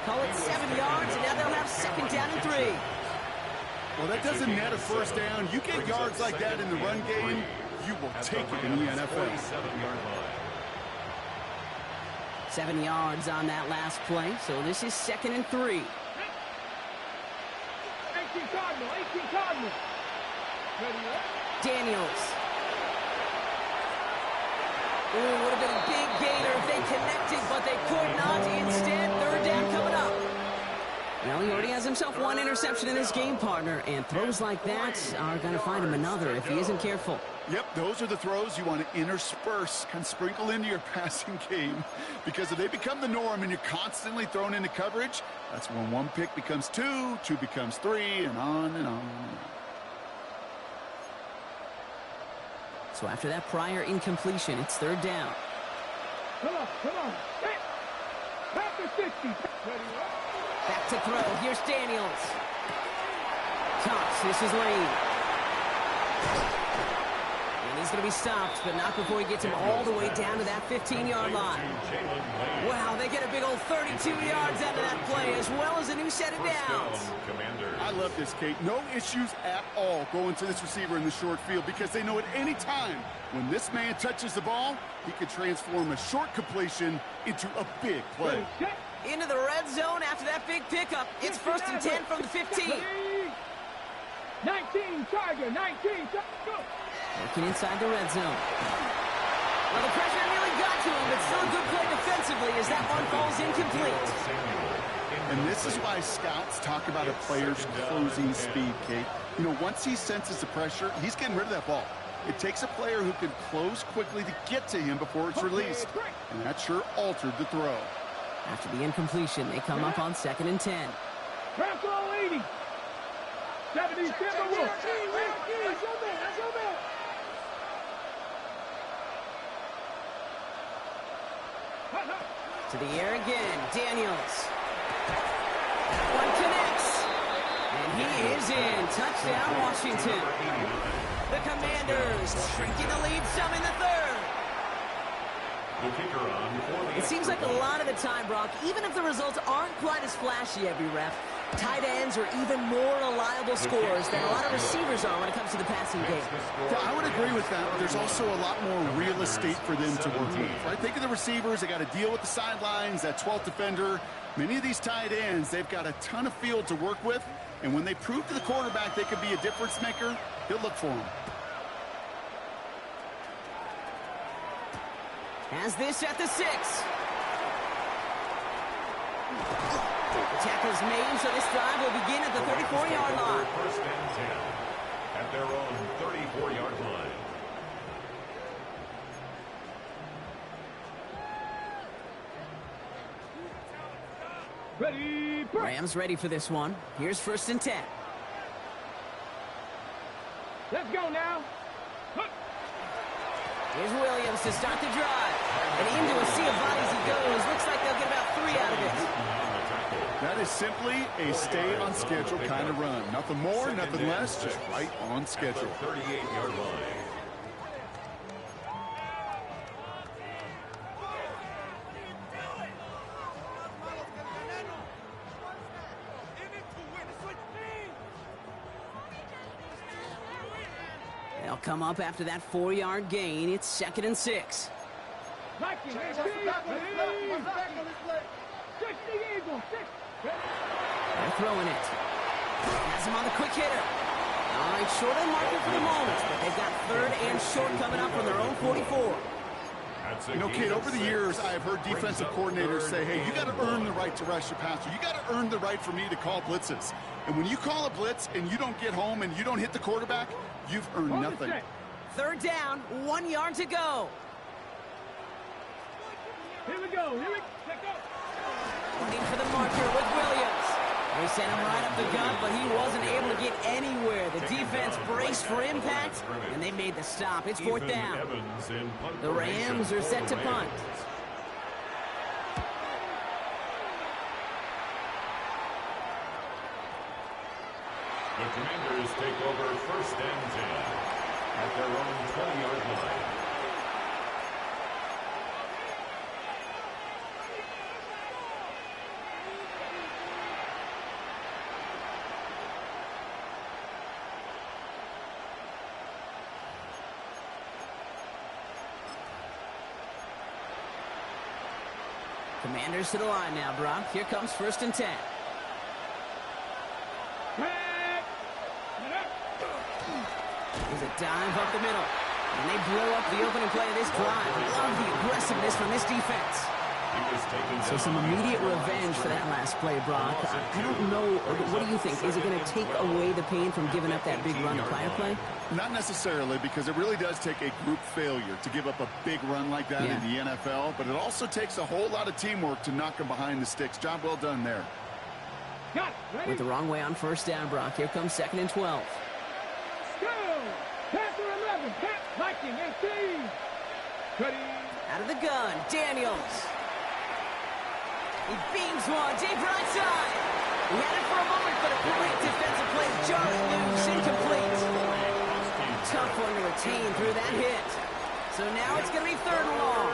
Call it 7 yards, and now they'll have second down and 3. Well, that doesn't net a first down. You get yards like that in the run game, you will take it in the NFL. 7 yards on that last play, so this is second and 3. 18 Cardinal, 18 Cardinal. Daniels. Ooh, would have been a big gainer if they connected, but they could not. Instead, third down coming up. Well, he already has himself one interception in his game, partner, and throws like that are going to find him another if he isn't careful. Yep, those are the throws you want to intersperse, kind of sprinkle into your passing game, because if they become the norm and you're constantly thrown into coverage, that's when one pick becomes 2, 2 becomes 3, and on and on. So after that prior incompletion, it's third down. Come on. Back to 60. Back to throw. Here's Daniels. Tops. This is Lane. And he's going to be stopped, but not before he gets him all the way down to that 15-yard line. Wow, they get a big old 32 yards out of that play, as well as a new set of downs. I love this, Kate. No issues at all going to this receiver in the short field, because they know at any time when this man touches the ball, he could transform a short completion into a big play. Into the red zone after that big pickup. It's first and 10 from the 15. 19, Tiger, 19. Go. Working inside the red zone. Well, the pressure nearly got to him, but still a good play defensively as that one falls incomplete. And this is why scouts talk about a player's closing speed, Kate. You know, once he senses the pressure, he's getting rid of that ball. It takes a player who can close quickly to get to him before it's released. And that sure altered the throw. After the incompletion, they come up on second and 10. Transfer 80. 70, Timberwolves. That's your man. To the air again, Daniels. One connects. And he is in. Touchdown, Washington. The Commanders shrinking the lead some in the third. It seems like a lot of the time, Brock, even if the results aren't quite as flashy every rep, tight ends are even more reliable scorers than a lot of receivers are when it comes to the passing game. Yeah, I would agree with that, but there's also a lot more real estate for them to work with. Right? Think of the receivers. They got to deal with the sidelines, that 12th defender. Many of these tight ends, they've got a ton of field to work with, and when they prove to the quarterback they could be a difference maker, he'll look for them. Has this at the 6. The tackle's made, so this drive will begin at the 34-yard line. First and 10 at their own 34-yard line. Ready. Rams ready for this one. Here's first and 10. Let's go now. Here's Williams to start the drive. And into a sea of bodies he goes. Looks like they'll get about 3 out of it. That is simply a stay-on-schedule kind of run. Nothing more, nothing less, just right on schedule. 38-yard line. They'll come up after that 4-yard gain. It's second and 6. Viking, 60 Eagles, 6. They're throwing it. Has him on the quick hitter. All right, short on marker for the moment, but they've got third and short coming up from their own 44. You know, kid, over the years, I have heard defensive coordinators say, hey, you got to earn the right to rush your passer. You got to earn the right for me to call blitzes. And when you call a blitz and you don't get home and you don't hit the quarterback, you've earned nothing. Third down, 1 yard to go. Here we go. Check out. Running for the marker with Williams. They sent him right up the gut, but he wasn't able to get anywhere. The defense braced for impact, and they made the stop. It's fourth down. The Rams are set to punt. The Commanders take over first and 10 at their own 20-yard line. Commanders to the line now, Brock. Here comes first and 10. There's a dive up the middle. And they blow up the opening play of this drive. Love the aggressiveness from this defense. So some immediate revenge for that last play, Brock. I don't know. What do you think? Is it going to take away the pain from giving up that big run to prior play? Not necessarily, because it really does take a group failure to give up a big run like that in the NFL. But it also takes a whole lot of teamwork to knock them behind the sticks. Job well done there. With the wrong way on first down, Brock. Here comes second and 12. Passer 11, Viking 18. Out of the gun, Daniels. He beams one, deep right side. He had it for a moment, but a great defensive play. Jarring loose, incomplete. Tough one to retain through that hit. So now it's going to be third and long.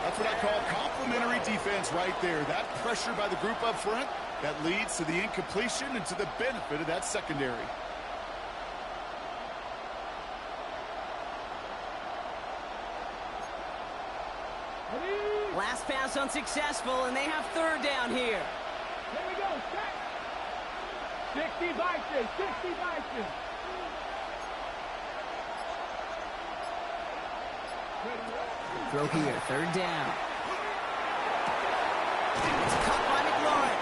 That's what I call complimentary defense right there. That pressure by the group up front, that leads to the incompletion and to the benefit of that secondary. Last pass unsuccessful, and they have third down here. Here we go, set. 60 Vikings, 60 Vikings. Throw here, third down. It's caught by McLaurin.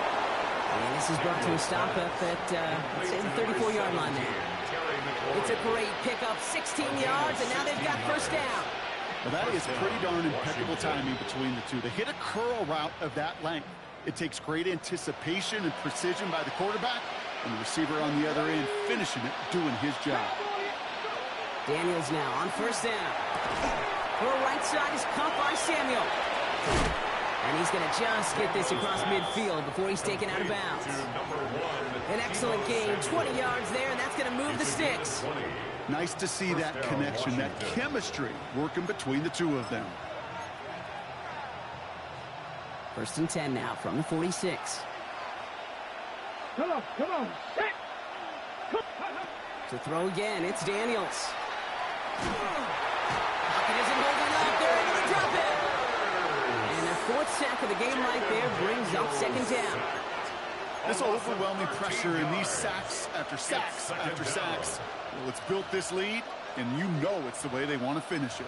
And this is brought to a stop up at, let's say, the 34-yard line there. It's a great pickup, 16 yards, and now they've got first down. Well, that is pretty darn impeccable timing between the two. To hit a curl route of that length, it takes great anticipation and precision by the quarterback, and the receiver on the other end finishing it, doing his job. Daniels now on first down. Her right side is caught by Samuel. And he's going to just get this across midfield before he's taken out of bounds. An excellent game, 20 yards there, and that's going to move the sticks. Nice to see that connection, that chemistry working between the two of them. First and 10 now from the 46. Come on. To throw again, it's Daniels. Pocket isn't holding up. They're able to drop it. And their fourth sack of the game right there brings up second down. This overwhelming pressure and these sacks after sacks after sacks. Well, it's built this lead, and you know it's the way they want to finish it.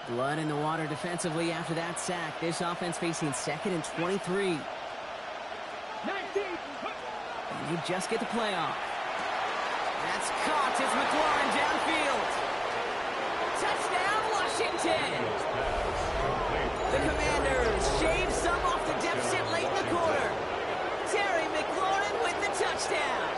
Blood in the water defensively after that sack. This offense facing second and 23. 19. And they just get the playoff. That's caught as McLaurin downfield. Touchdown, Washington! The Commanders shave some off the deficit late in the quarter. Terry McLaurin with the touchdown.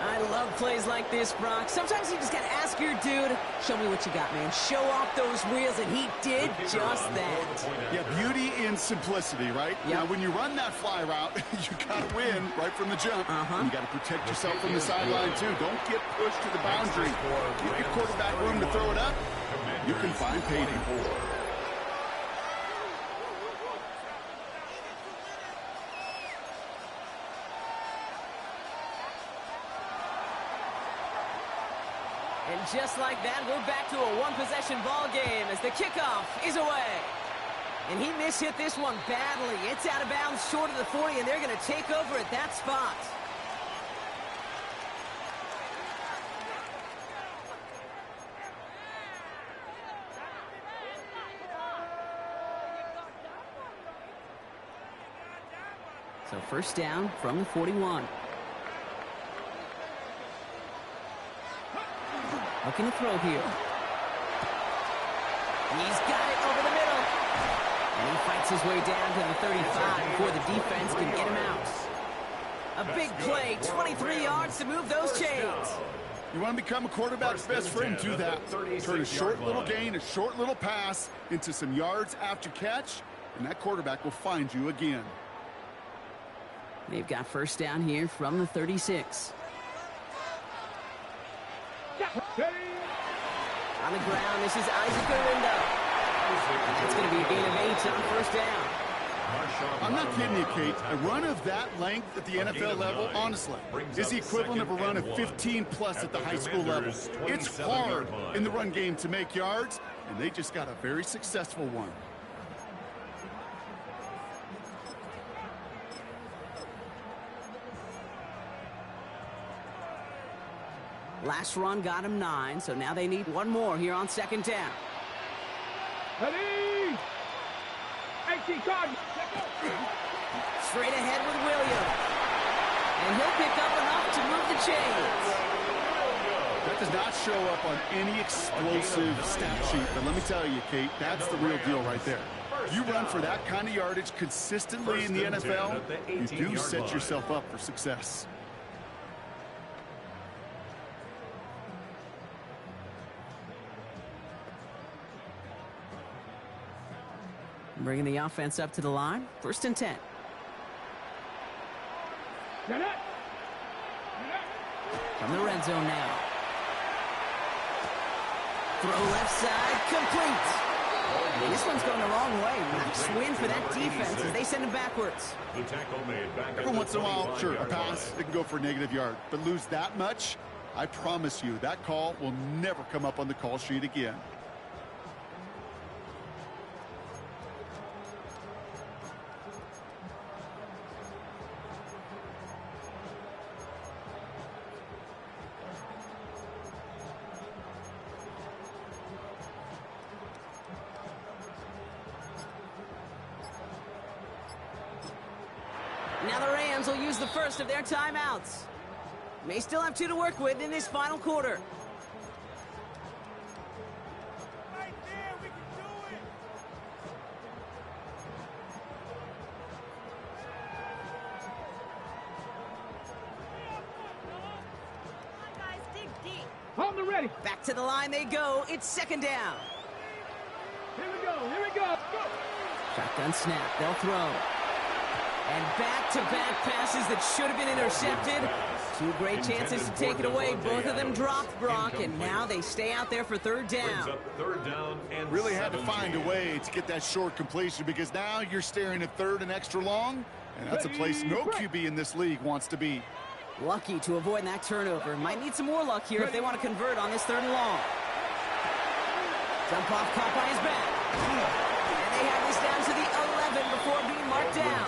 I love plays like this, Brock. Sometimes you just got to ask your dude, show me what you got, man. Show off those wheels, and he did just that. Yeah, beauty in simplicity, right? Yep. Now, when you run that fly route, you got to win right from the jump. You got to protect yourself from the sideline, too. Don't get pushed to the boundary. Give your quarterback room to throw it up. You can find payday. And just like that, we're back to a one-possession ball game as the kickoff is away. And he mishit this one badly. It's out of bounds short of the 40, and they're going to take over at that spot. So first down from the 41. Looking to throw here. He's got it over the middle. And he fights his way down to the 35 before the defense can get him out. A big play, 23 yards to move those chains. You want to become a quarterback's best friend, do that. Turn a short little gain, a short little pass into some yards after catch, and that quarterback will find you again. They've got first down here from the 36. On the ground, this is Isaac Garindo. That's going to be a gain of 8 on first down. I'm not kidding you, Kate. A run of that length at the NFL level, honestly, is the equivalent of a run of 15-plus at the high school level. It's hard in the run game to make yards, and they just got a very successful one. Last run got him 9, so now they need one more here on second down. Ready? 18 card. Straight ahead with Williams. And he'll pick up enough to move the chains. That does not show up on any explosive stat sheet, but let me tell you, Kate, that's the real deal right there. You run for that kind of yardage consistently in the NFL, you do set yourself up for success. Bringing the offense up to the line. First and 10. From the red zone now. Throw left side, complete. And this one's going the wrong way. Nice win for that defense as they send him backwards. The tackle made back. Every once in a while, sure, a pass, it can go for a negative yard. But lose that much, I promise you, that call will never come up on the call sheet again. Now the Rams will use the first of their timeouts. May still have 2 to work with in this final quarter. Right there, we can do it. Guys, dig deep. On the ready. Back to the line they go. It's second down. Here we go. Here we go. Go. Shotgun snap. They'll throw. And back-to-back passes that should have been intercepted. 2 great chances to take it away. Both of them dropped, Brock, and now they stay out there for third down. Really had to find a way to get that short completion because now you're staring at third and extra long, and that's a place no QB in this league wants to be. Lucky to avoid that turnover. Might need some more luck here if they want to convert on this third and long. Jump off caught by his back. And they have this down to the 11 before being marked down.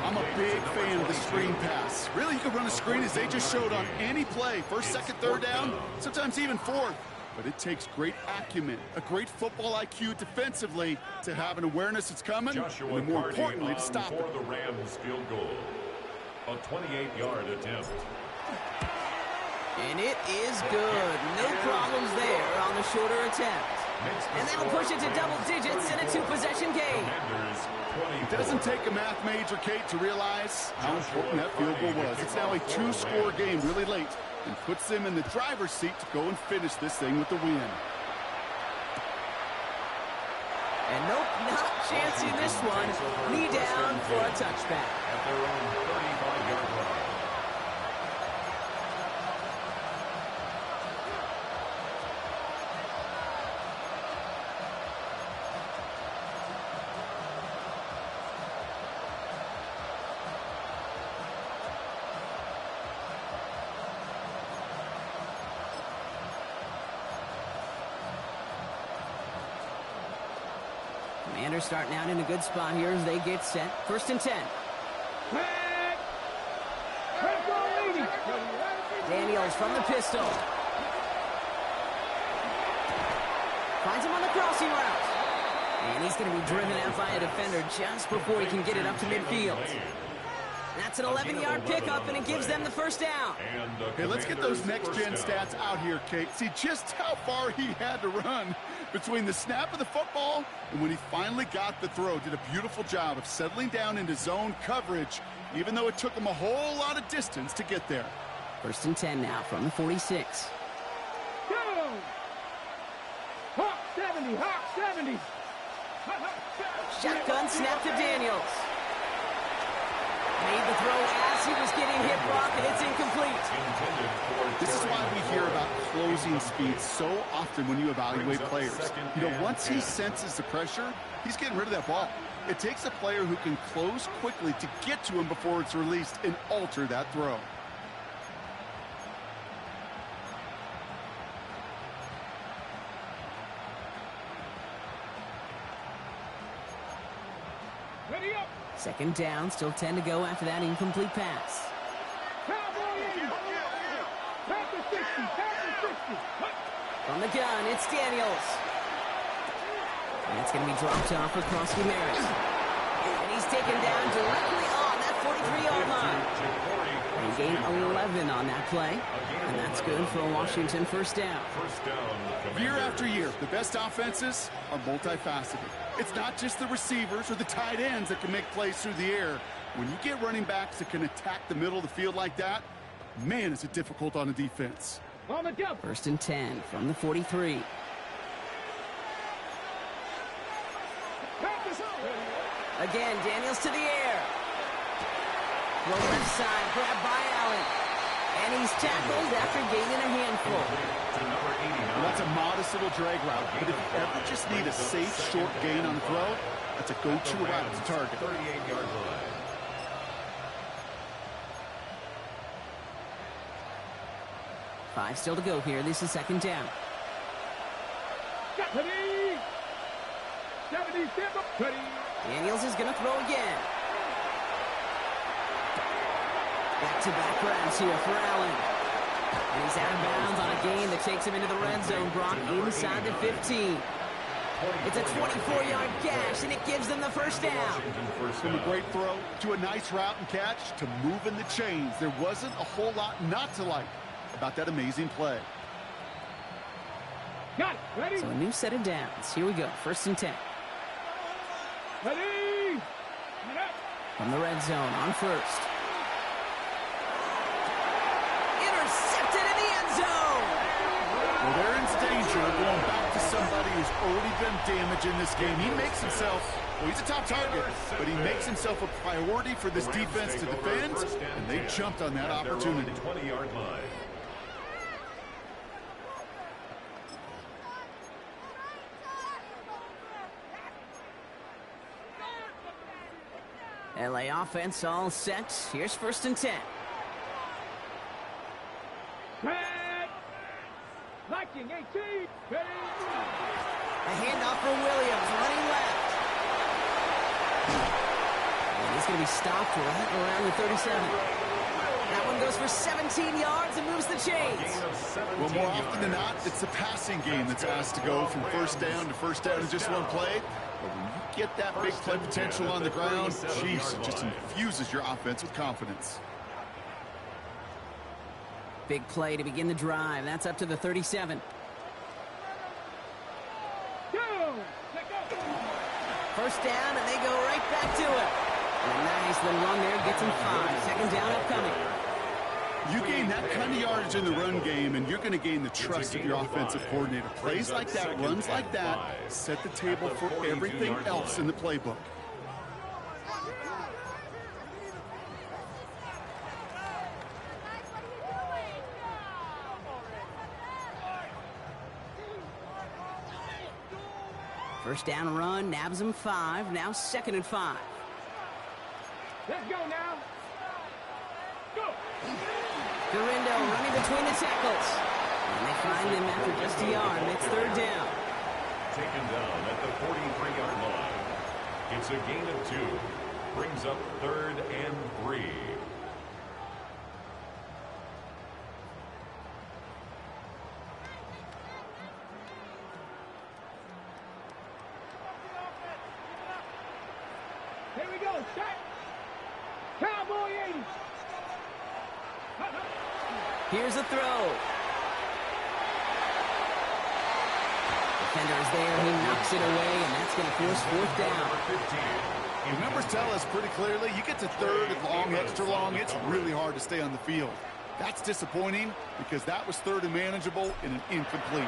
I'm a big fan of the screen pass. Really, you can run a screen as they just showed on any play. First, second, third down, sometimes even fourth. But it takes great acumen, a great football IQ defensively to have an awareness it's coming, and more importantly, to stop it. For the Rams field goal. A 28-yard attempt. And it is good. No problems there on the shorter attempt. And that'll push it to double digits in a 2-possession game. It doesn't take a math major, Kate, to realize how important that field goal was. It's now a 2-score game really late and puts them in the driver's seat to go and finish this thing with the win. And nope, not chancing this one. Knee down for a touchback. At their own 35-yard line. Commanders starting out in a good spot here as they get set. 1st and 10. Back. Press on leading. Daniels from the pistol. Finds him on the crossing route. And he's going to be driven out by a defender just before he can get it up to midfield. That's an 11-yard pickup, and it gives them the first down. Hey, let's get those next-gen stats out here, Kate. See just how far he had to run between the snap of the football and when he finally got the throw. Did a beautiful job of settling down into zone coverage, even though it took him a whole lot of distance to get there. 1st and 10 now from the 46. Go. Hawk 70. Hawk 70. Shotgun snap to Daniels. Made the throw as he was getting hit blocked, and it's incomplete. This is why we hear about closing speed so often when you evaluate players. You know, once he senses the pressure, he's getting rid of that ball. It takes a player who can close quickly to get to him before it's released and alter that throw. Ready up. 2nd down, still 10 to go after that incomplete pass. Cowboy in. Back to 60. Back to 60. From the gun, it's Daniels. And it's going to be dropped off for Kronsky Merritt. And he's taken down directly on that 43-yard line. They gain 11 on that play. And that's good for a Washington 1st down. Year after year, the best offenses are multifaceted. It's not just the receivers or the tight ends that can make plays through the air. When you get running backs that can attack the middle of the field like that, man, is it difficult on a defense. On the go. 1st and 10 from the 43. Again, Daniels to the air. Throw left side, grabbed by Allen. And he's tackled after gaining a handful. Well, that's a modest little drag route, but if you ever just need a safe, short gain on the throw, that's a go-to route to target. 38-yard line. Five still to go here. This is 2nd down. 70. 70. Daniels is going to throw again. Back-to-back grabs here for Allen. And he's out of bounds on a gain that takes him into the red zone, brought inside the 15. It's a 24-yard gash, and it gives them the 1st down. From a great throw to a nice route and catch to moving the chains, there wasn't a whole lot not to like about that amazing play. Got it. Ready. So a new set of downs. Here we go. 1st and 10. Ready. From the red zone on 1st. Intercepted in the end zone. Well, they're in danger of going back to somebody who's already done damage in this game. He makes himself, well, he's a top target, but he makes himself a priority for this defense to defend, and they jumped on that opportunity. 20-yard line. LA offense all set. Here's 1st and 10. Back. Liking 18. Ready. A handoff for Williams, running left. And he's going to be stopped right around the 37. That one goes for 17 yards and moves the chains. Well, more often than not, it's the passing game that's asked to go from 1st down to 1st down in just one play. But when you get that big play potential on the ground, geez, it just infuses your offense with confidence. Big play to begin the drive. That's up to the 37. Go. 1st down, and they go right back to it. And a nice little run there gets them 5. 2nd down upcoming. You gain that kind of yardage in the run game, and you're going to gain the trust of your offensive coordinator. Plays like that, runs like that, set the table for everything else in the playbook. First down run, nabs him 5. Now 2nd and 5. Let's go now. Go. Garindo running between the tackles. And they find him after just a yard, and it's 3rd down. Taken down at the 43-yard line. It's a gain of 2. Brings up 3rd and 3. Here we go. Set. Cowboy 80. Here's a throw. Defender is there. He knocks it away, and that's going to force 4th down. The numbers tell us pretty clearly, you get to 3rd and long, extra long, it's really hard to stay on the field. That's disappointing because that was 3rd and manageable and an incomplete.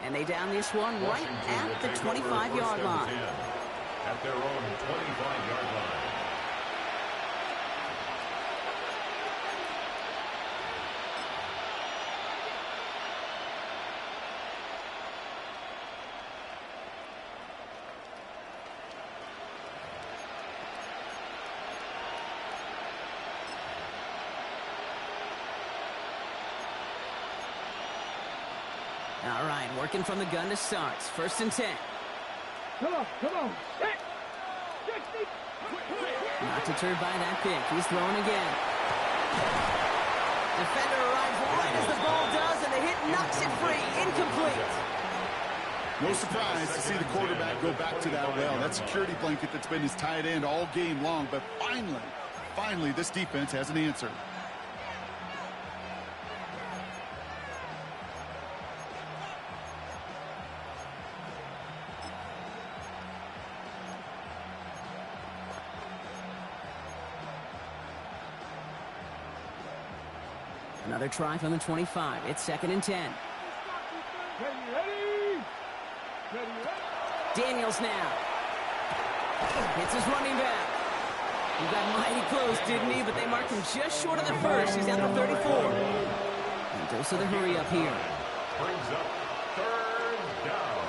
And they down this one right at the 25-yard line. At their own 25-yard line. All right, working from the gun to start. 1st and 10. Come on. Set. 60. Not deterred by that pick. He's throwing again. Defender arrives right as the ball does, and the hit knocks it free. Incomplete. No surprise to see the quarterback go back to that well. That security blanket that's been his tight end all game long. But finally, this defense has an answer. Another try from the 25. It's 2nd and 10. Ready. Daniels now. It's his running back. He got mighty close, didn't he? But they marked him just short of the first. He's down to 34. And dose of the hurry up here. Brings up 3rd down.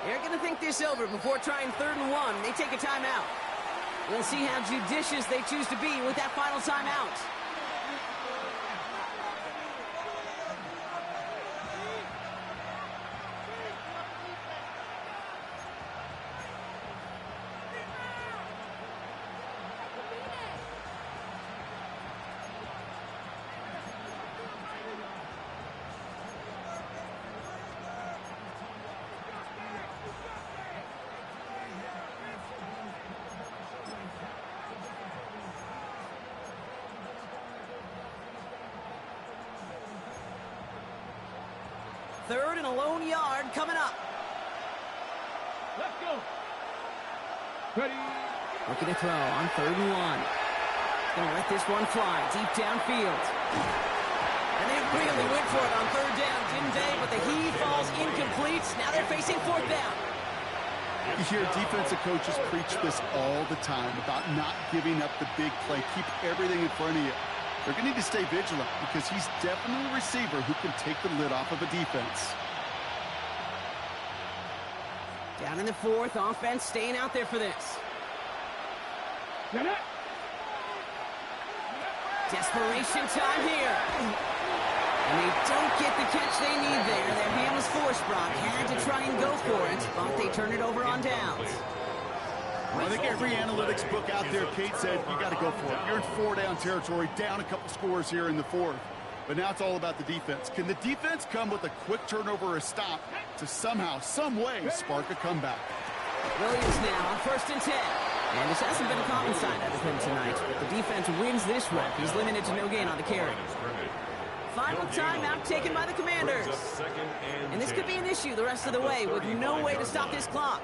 They're going to think this over before trying 3rd and 1. They take a timeout. We'll see how judicious they choose to be with that final timeout. Third and a lone yard coming up. Let's go. Ready. Looking to throw on 3rd and 1. Going to let this one fly deep downfield. And they really went for it on 3rd down, didn't they? But the heave falls incomplete. Now they're facing 4th down. You hear defensive coaches preach this all the time about not giving up the big play. Keep everything in front of you. They're going to need to stay vigilant because he's definitely a receiver who can take the lid off of a defense. Down in the 4th, offense staying out there for this. Get it. Desperation time here. And they don't get the catch they need there. Their hand was forced, Brock. Had to try and go for it, but they turn it over on downs. Well, I think every analytics book out there, Kate, said you got to go for it. You're in 4-down territory, down a couple scores here in the 4th. But now it's all about the defense. Can the defense come with a quick turnover or a stop to somehow, some way, spark a comeback? Williams now on 1st and 10. And this hasn't been a common sign out of him tonight. But the defense wins this one. He's limited to no gain on the carry. Final timeout taken by the Commanders. And this could be an issue the rest of the way with no way to stop this clock.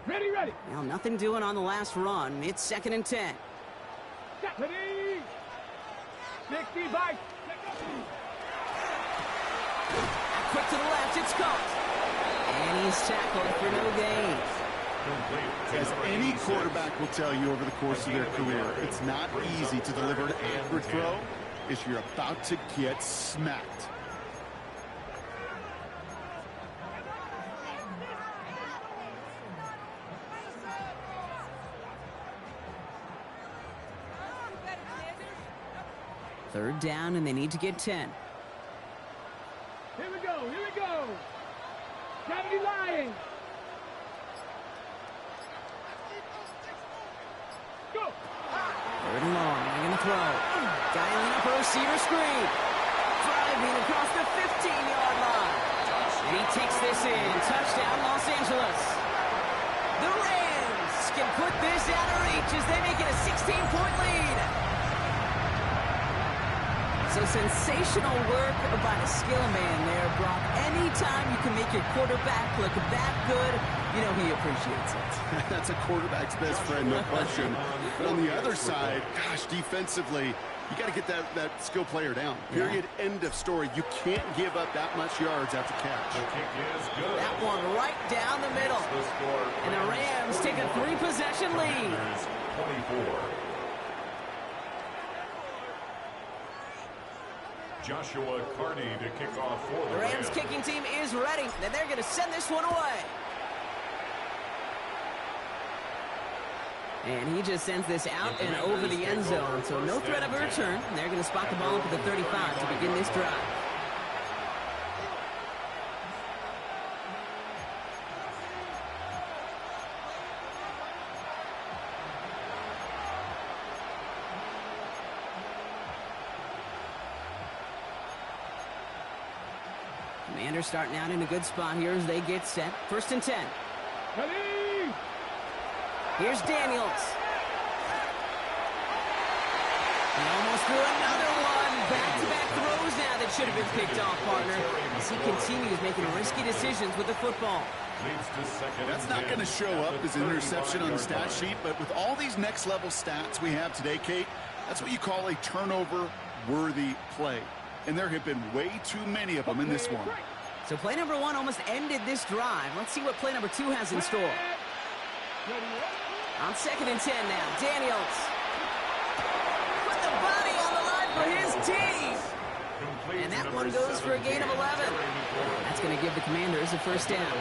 Ready. Well, nothing doing on the last run. It's 2nd and 10. Ready. 65. Quick to the left, it's caught. And he's tackled for no gain. As any quarterback will tell you over the course of their career, it's not easy to deliver an accurate throw if you're about to get smacked. Third down, and they need to get 10. Here we go, here we go. Trinity Lions. Go. Third and long, they're going to throw. Dialing up a receiver screen. Driving across the 15-yard line. And he takes this in. Touchdown, Los Angeles. The Rams can put this out of reach as they make it a 16-point lead. So sensational work by the skill man there, Brock. Anytime you can make your quarterback look that good, you know he appreciates it. That's a quarterback's best friend, no question. But on the other side, gosh, defensively, you got to get that skill player down. Period. Yeah. End of story. You can't give up that much yards after catch. The kick is good. That one right down the middle. The score. And the Rams take a 3-possession lead. 24. Joshua Carney to kick off for The Rams kicking team is ready, and they're going to send this one away. And he just sends this out and over the end zone, so no threat of a return. And they're going to spot the ball up at the 35 to begin this drive. Commanders starting out in a good spot here as they get set. First and 10. Ready. Here's Daniels. He almost threw another one. Back-to-back throws now that should have been picked off, partner, as he continues making risky decisions with the football. That's not going to show up as an interception on the stat sheet, but with all these next-level stats we have today, Kate, that's what you call a turnover-worthy play. And there have been way too many of them in this one. So play number 1 almost ended this drive. Let's see what play number 2 has in store. On second and 10 now, Daniels. Put the body on the line for his team. And that one goes for a gain of 11. That's going to give the Commanders a first down.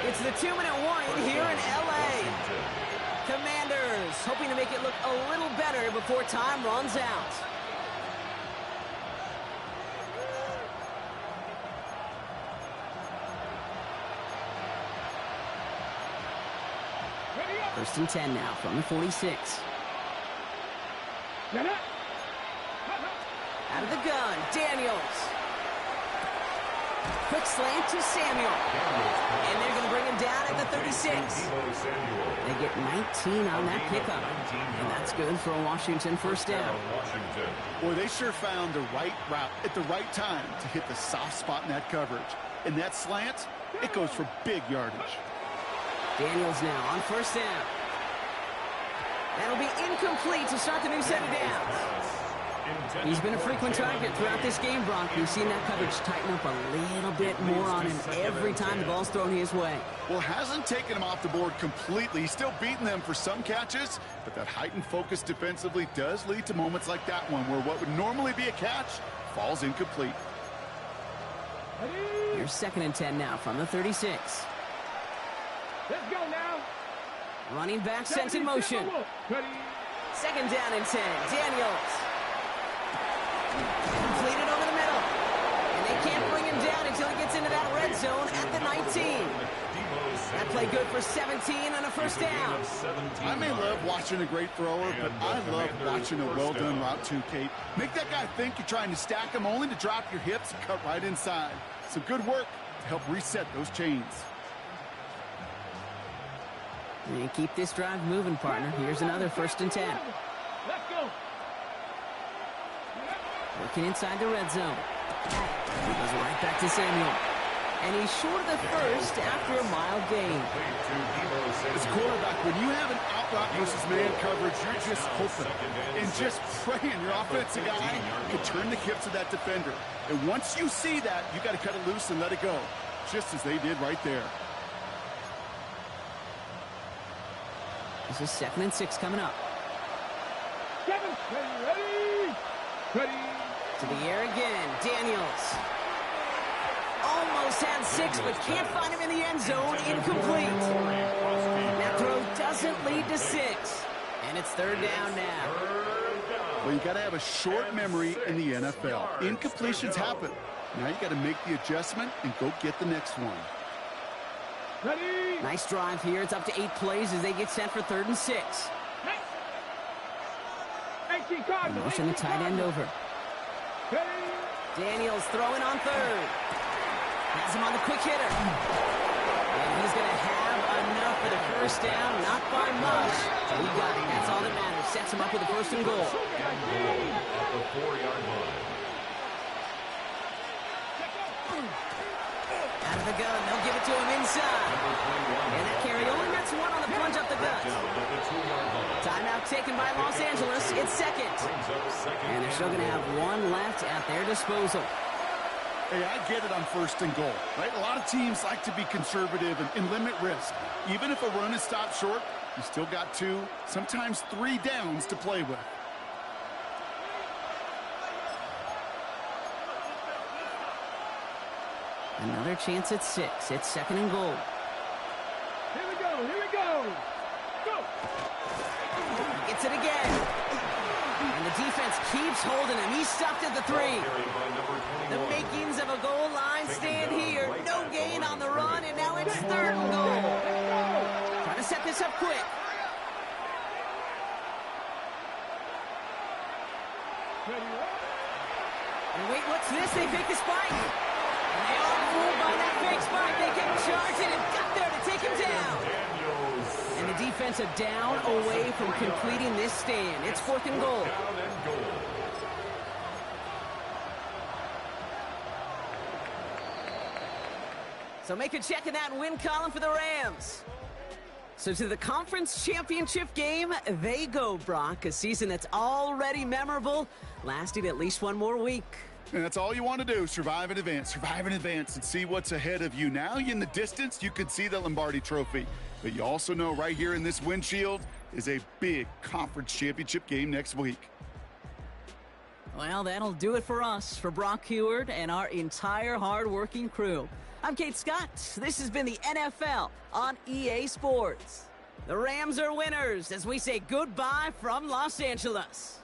It's the 2-minute warning here in L.A. Commanders hoping to make it look a little better before time runs out. First and 10 now from the 46. Out of the gun, Daniels. Quick slant to Samuel. And they're going to bring him down at the 36. They get 19 on that pickup. And that's good for a Washington first down. Boy, they sure found the right route at the right time to hit the soft spot in that coverage. And that slant, it goes for big yardage. Daniels now on first down. That'll be incomplete to start the new set of downs. He's been a frequent target throughout this game, Brock. We've seen that coverage tighten up a little bit more on him every time the ball's thrown his way. Well, hasn't taken him off the board completely. He's still beating them for some catches, but that heightened focus defensively does lead to moments like that one where what would normally be a catch falls incomplete. Here's second and 10 now from the 36. Let's go now. Running back sent in motion. Second down and 10. Daniels. Completed over the middle. And they can't bring him down until he gets into that red zone at the 19. That play good for 17 and a first down. I may love watching a great thrower, but I love watching a well-done route too, Kate. Make that guy think you're trying to stack him only to drop your hips and cut right inside. Some good work to help reset those chains. And keep this drive moving, partner. Here's another first and 10. Let's go. Working inside the red zone. He goes right back to Samuel. And he's short of the first after a mild gain. As a quarterback, when you have an out route versus man coverage, you're just hoping and just praying your offensive guy can turn the hips of that defender. And once you see that, you got to cut it loose and let it go, just as they did right there. This is second and 6 coming up. Ready. To the air again, Daniels. Almost had 6, but can't find him in the end zone. Incomplete. That throw doesn't lead to 6. And it's third down now. Well, you got to have a short memory in the NFL. Incompletions happen. Now you got to make the adjustment and go get the next one. Ready? Nice drive here. It's up to 8 plays as they get set for 3rd and 6. Motion the tight end over. Daniels throwing on 3rd. Has him on the quick hitter. And he's going to have enough for the first down. Not by much. He got it. That's all that matters. Sets him up with a 1st and goal. At the 4-yard line. Out of the gun. They'll give it to him inside. And that carry only gets 1 on the plunge up the gut. Timeout taken by Los Angeles. It's 2nd. And they're still going to have 1 left at their disposal. Hey, I get it on 1st and goal, right? A lot of teams like to be conservative and limit risk. Even if a run is stopped short, you still got 2, sometimes 3 downs to play with. Another chance at 6. It's 2nd and goal. Here we go. Here we go. Go. Gets it again. And the defense keeps holding him. He's stuffed at the 3. The makings of a goal line stand here. No gain on the run, and now it's 3rd and goal. Trying to set this up quick. And wait, what's this? They fake the spike. And they are fooled by that fake spike. They can charge it and got there to take him down. And the defense a down away from completing this stand. It's 4th and goal. So make a check in that win column for the Rams. So to the conference championship game, they go, Brock. A season that's already memorable, lasting at least 1 more week. And that's all you want to do, survive in advance, and see what's ahead of you. Now in the distance, you can see the Lombardi Trophy. But you also know right here in this windshield is a big conference championship game next week. Well, that'll do it for us, for Brock Heward and our entire hard-working crew. I'm Kate Scott. This has been the NFL on EA Sports. The Rams are winners as we say goodbye from Los Angeles.